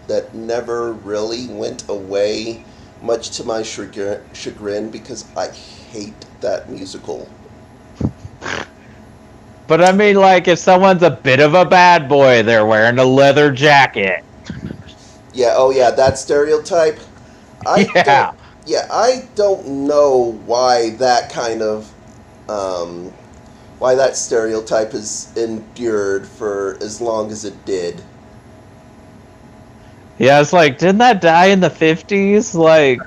that never really went away, much to my chagrin because I hate that musical. But I mean, like, if someone's a bit of a bad boy, they're wearing a leather jacket. Yeah, oh yeah, that stereotype. I Yeah. don't. Yeah, I don't know why that kind of why that stereotype has endured for as long as it did. Yeah, it's like, didn't that die in the 50s? Like,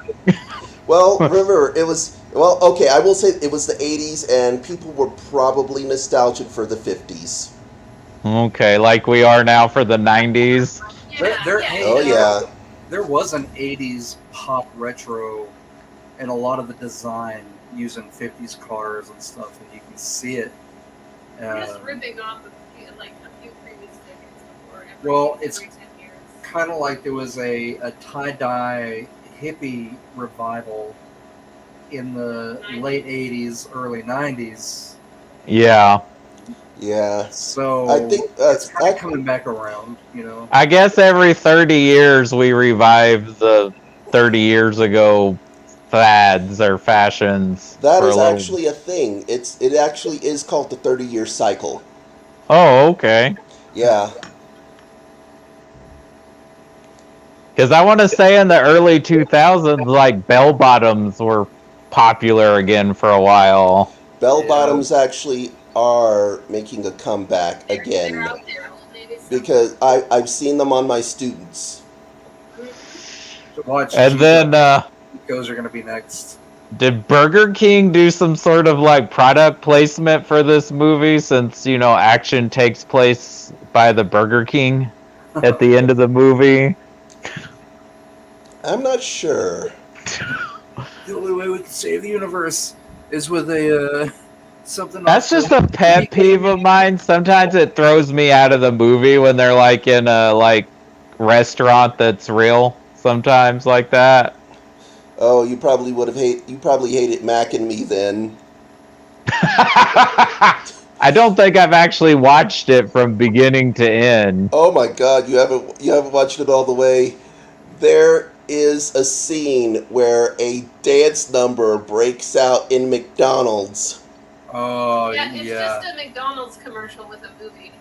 Well, remember it was okay. I will say it was the '80s, and people were probably nostalgic for the '50s. okay, like we are now for the 90s. Oh yeah. There was an 80s pop retro and a lot of the design using 50s cars and stuff, and you can see it. We're just ripping off a few previous decades before. Well, it's every 10 years. kind of like there was a tie-dye hippie revival in the 90s. late 80s, early 90s. Yeah. Yeah. So I think it's kind of coming back around, I guess every 30 years we revive the 30 years ago fads or fashions. That for is a little... actually a thing. It actually is called the 30-year cycle. Oh, okay. Yeah. Because I want to say in the early 2000s, like, bell bottoms were popular again for a while. Bell bottoms actually are making a comeback They're again out there. Maybe because I've seen them on my students. watch. And then, those are going to be next. did Burger King do some sort of like product placement for this movie since, action takes place by the Burger King at the end of the movie? I'm not sure. The only way we can save the universe is with a something. That's just a pet peeve of mine. Sometimes it throws me out of the movie when they're like in a restaurant that's real. Sometimes like that. Oh, you probably hated Mac and Me then. I don't think I've actually watched it from beginning to end. Oh my God, you haven't watched it all the way. There is a scene where a dance number breaks out in McDonald's. Oh yeah. It's just a McDonald's commercial with a movie,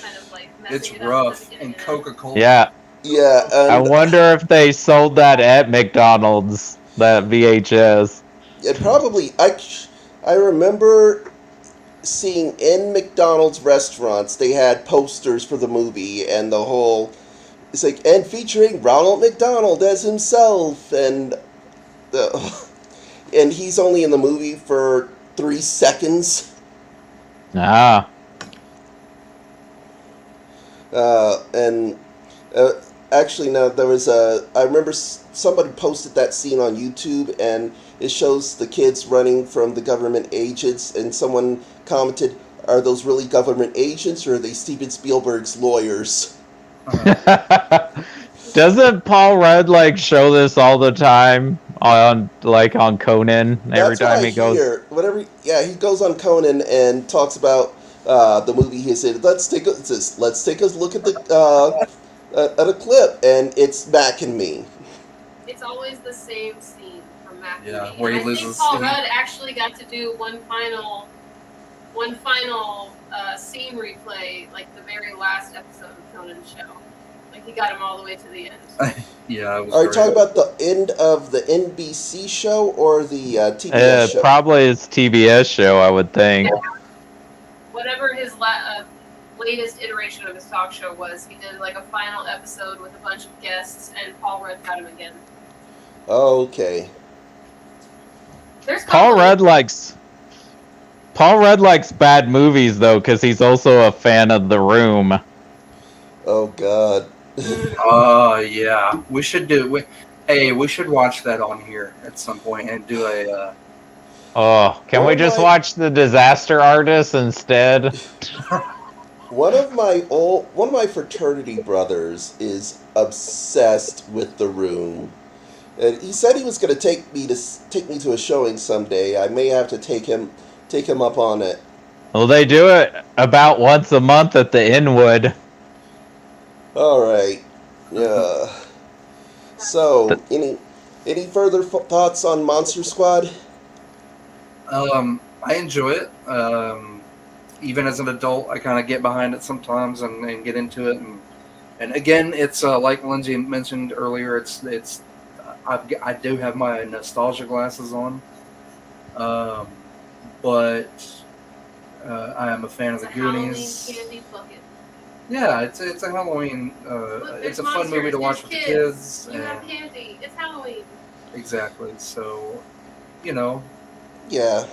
kind of like. It's it up rough. at the And beginning. Coca-Cola. Yeah. Yeah, I wonder if they sold that at McDonald's, that VHS. it probably. I remember seeing in McDonald's restaurants they had posters for the movie and the whole. It's like, and featuring Ronald McDonald as himself, and and he's only in the movie for 3 seconds. Ah. Actually, no, there was I remember somebody posted that scene on YouTube, and it shows the kids running from the government agents, and someone commented, "Are those really government agents, or are they Steven Spielberg's lawyers?" Doesn't Paul Rudd like show this all the time on Conan every That's what time I he goes? hear. Whenever, yeah, he goes on Conan and talks about the movie. He said, "Let's take a look at the at a clip," and it's Mac and Me. It's always the same scene from Mac and Yeah, Me. where he And I think loses. Paul Rudd actually got to do one final scene replay, like the very last episode of Conan's show. Like he got him all the way to the end. Yeah, it was Are you great. talking about the end of the NBC show or the TBS show? Probably his TBS show, I would think. Whatever his latest iteration of his talk show was, he did like a final episode with a bunch of guests, and Paul Rudd got him again. Okay. There's Paul Rudd likes bad movies though, because he's also a fan of The Room. Oh God. Oh yeah, we should we should watch that on here at some point and do a. Can we just watch The Disaster Artist instead? One of my fraternity brothers is obsessed with The Room, and he said he was going to take me to a showing someday. I may have to take him up on it. Well, they do it about once a month at the Inwood. All right. Yeah. So, any further thoughts on Monster Squad? I enjoy it. Even as an adult, I kind of get behind it sometimes and get into it. And again, it's like Lindsay mentioned earlier. I do have my nostalgia glasses on, but I am a fan of the Goonies. Halloween candy bucket. Yeah, it's a Halloween. Look, it's a there's fun movie to watch with the kids. You have candy. It's Halloween. Exactly. So, Yeah.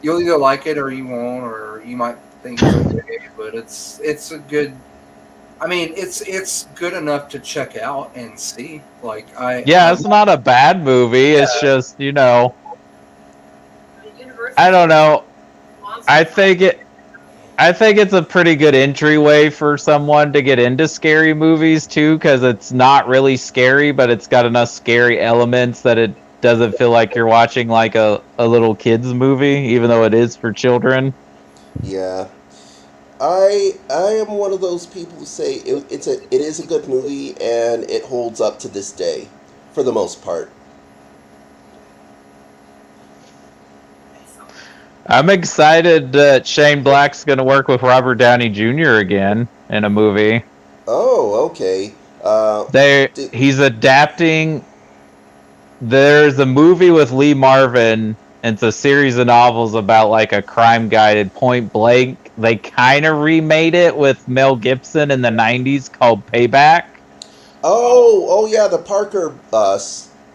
you'll either like it or you won't, or you might think it's okay. But it's a good. I mean, it's good enough to check out and see. It's not a bad movie. Yeah. It's just I don't know. I think it's a pretty good entryway for someone to get into scary movies too, because it's not really scary, but it's got enough scary elements that it doesn't feel like you're watching like a little kid's movie, even though it is for children. Yeah. I am one of those people who say it is a good movie and it holds up to this day, for the most part. I'm excited that Shane Black's going to work with Robert Downey Jr. again in a movie. Oh, okay. He's adapting. There's a movie with Lee Marvin, and it's a series of novels about like a crime guided Point Blank. They kind of remade it with Mel Gibson in the 90s called Payback. Oh yeah, the Parker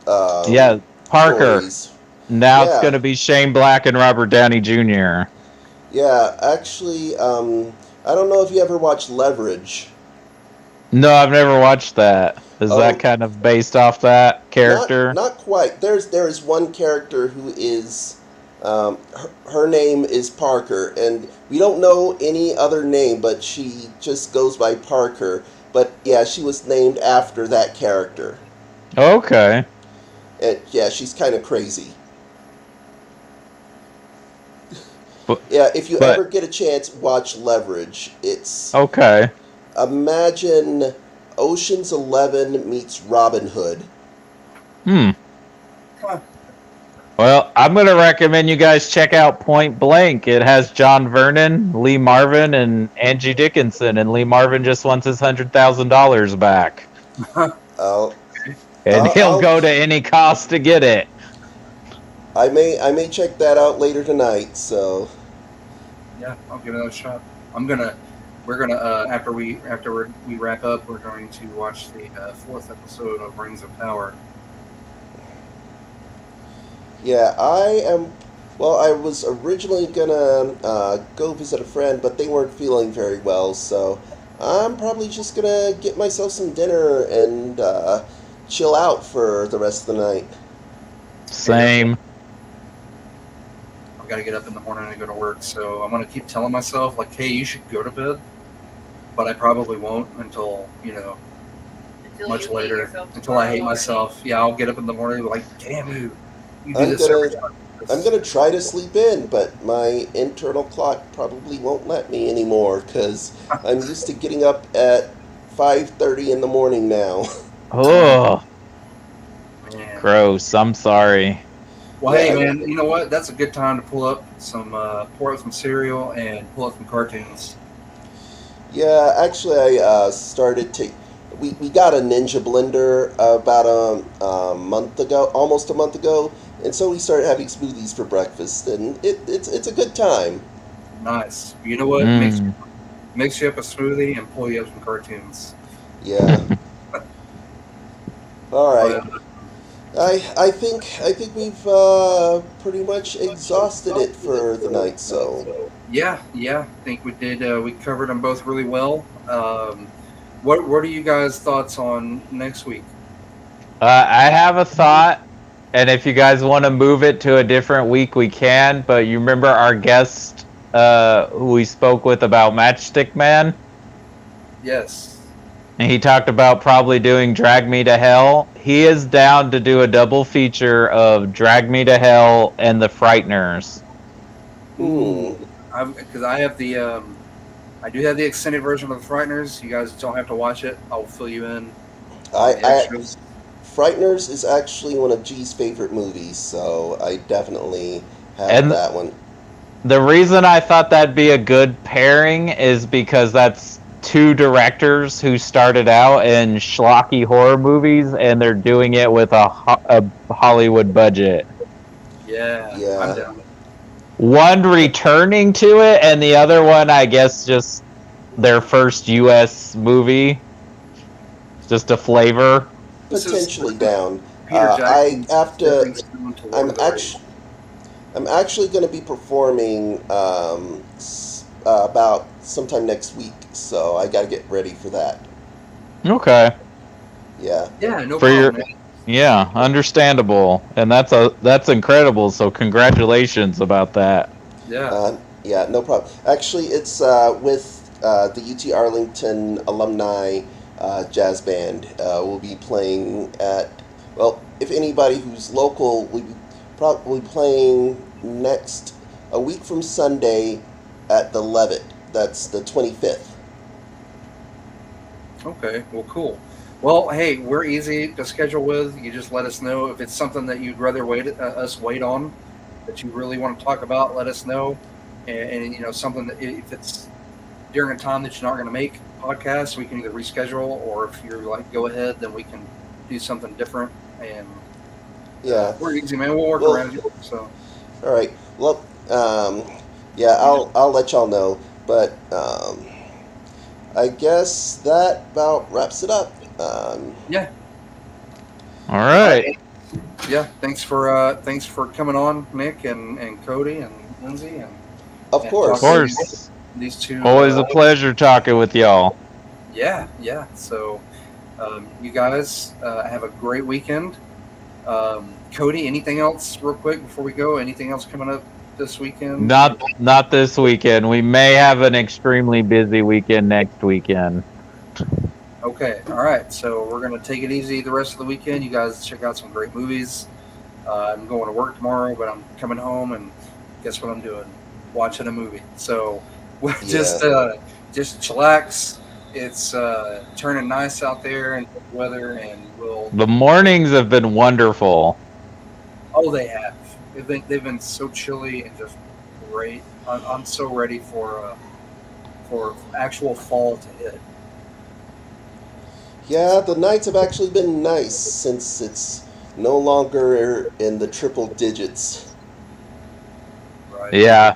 Parker. Stories. Now it's going to be Shane Black and Robert Downey Jr. Yeah, actually, I don't know if you ever watched Leverage. No, I've never watched that. Is that kind of based off that character? Not quite. There is one character who is, her name is Parker, and we don't know any other name, but she just goes by Parker. But yeah, she was named after that character. Okay. And yeah, she's kind of crazy. Yeah, if you ever get a chance, watch Leverage. It's okay. Imagine Ocean's 11 meets Robin Hood. Well, I'm going to recommend you guys check out Point Blank. It has John Vernon, Lee Marvin, and Angie Dickinson, and Lee Marvin just wants his $100,000 back. And he'll go to any cost to get it. I may check that out later tonight. So yeah, I'll give it a shot. We're gonna after we wrap up, we're going to watch the 4th episode of Rings of Power. Yeah, I was originally gonna go visit a friend, but they weren't feeling very well, so I'm probably just gonna get myself some dinner and chill out for the rest of the night. Same. I've got to get up in the morning and go to work, so I'm gonna keep telling myself like, "Hey, you should go to bed," but I probably won't until much you hate later yourself until I hate tomorrow myself. Yeah, I'll get up in the morning and be like, damn you. You do I'm this every gonna time. I'm gonna try to sleep in, but my internal clock probably won't let me anymore because I'm used to getting up at 5:30 in the morning now. Oh, Man. gross. I'm sorry. Well, hey, Yeah, man, you know what? That's a good time to pour up some cereal and pull up some cartoons. yeah. Actually, I started to. We got a Ninja blender about a month ago, almost a month ago, and so we started having smoothies for breakfast, and it's a good time. Nice. You know what? Mm. Mix you up a smoothie and pull you up some cartoons. Yeah. All right. But I think we've pretty much exhausted it for the night. So yeah, I think we did. We covered them both really well. What are you guys' thoughts on next week? I have a thought, and if you guys want to move it to a different week, we can. But you remember our guest who we spoke with about Matchstick Man? Yes. And he talked about probably doing Drag Me to Hell. He is down to do a double feature of Drag Me to Hell and The Frighteners. hmm. Because I have I do have the extended version of the Frighteners. You guys don't have to watch it. I'll fill you in on the I extras. Frighteners is actually one of G's favorite movies, so I definitely have And that one. the reason I thought that'd be a good pairing is because that's two directors who started out in schlocky horror movies, and they're doing it with a Hollywood budget. Yeah, I'm Yeah, down. One returning to it, and the other one, I guess, just their first U.S. movie, just a flavor. This is potentially down. Peter I Jackson's have to. stepping stone to Lord I'm of the Rings. actually I'm actually going to be performing about sometime next week, so I got to get ready for that. Okay. Yeah. Yeah, no For your problem. Man. Yeah, understandable. And that's incredible. So congratulations about that. Yeah. Yeah, no problem. Actually, it's with the UT Arlington alumni jazz band. We'll be playing at, well, if anybody who's local, we'll be probably playing a week from Sunday at the Levitt. That's the 25th. Okay. Well, cool. Well, hey, we're easy to schedule with. You just let us know if it's something that you'd rather us wait on, that you really want to talk about. Let us know, and you know something that if it's during a time that you're not going to make podcasts, we can either reschedule, or if you're like go ahead, then we can do something different. And Yeah. we're easy, man. We'll work Well, around you. So all right. Well, yeah, I'll let y'all know. But I guess that about wraps it up. yeah, All right. yeah. Thanks for coming on, Nick and Cody and Lindsay Of and Of course. talking to course. these two. Always a pleasure talking with y'all. Yeah. So, you guys have a great weekend. Cody, anything else, real quick, before we go? Anything else coming up this weekend? Not this weekend. We may have an extremely busy weekend next weekend. Okay, all right. So we're gonna take it easy the rest of the weekend. You guys check out some great movies. I'm going to work tomorrow, but I'm coming home, and guess what I'm doing? Watching a movie. So we'll just chillax. It's turning nice out there and weather, and we'll. The mornings have been wonderful. Oh, they have. They've been so chilly and just great. I'm so ready for actual fall to hit. Yeah, the nights have actually been nice since it's no longer in the triple digits. Right. Yeah.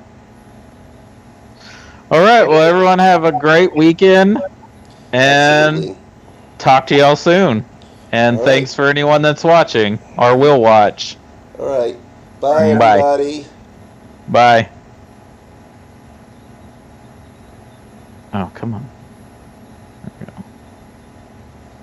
All right. Well, everyone have a great weekend, and Absolutely. talk to y'all soon. And All thanks right. for anyone that's watching or will watch. All right. Bye, Bye. everybody. Bye. Oh, come on.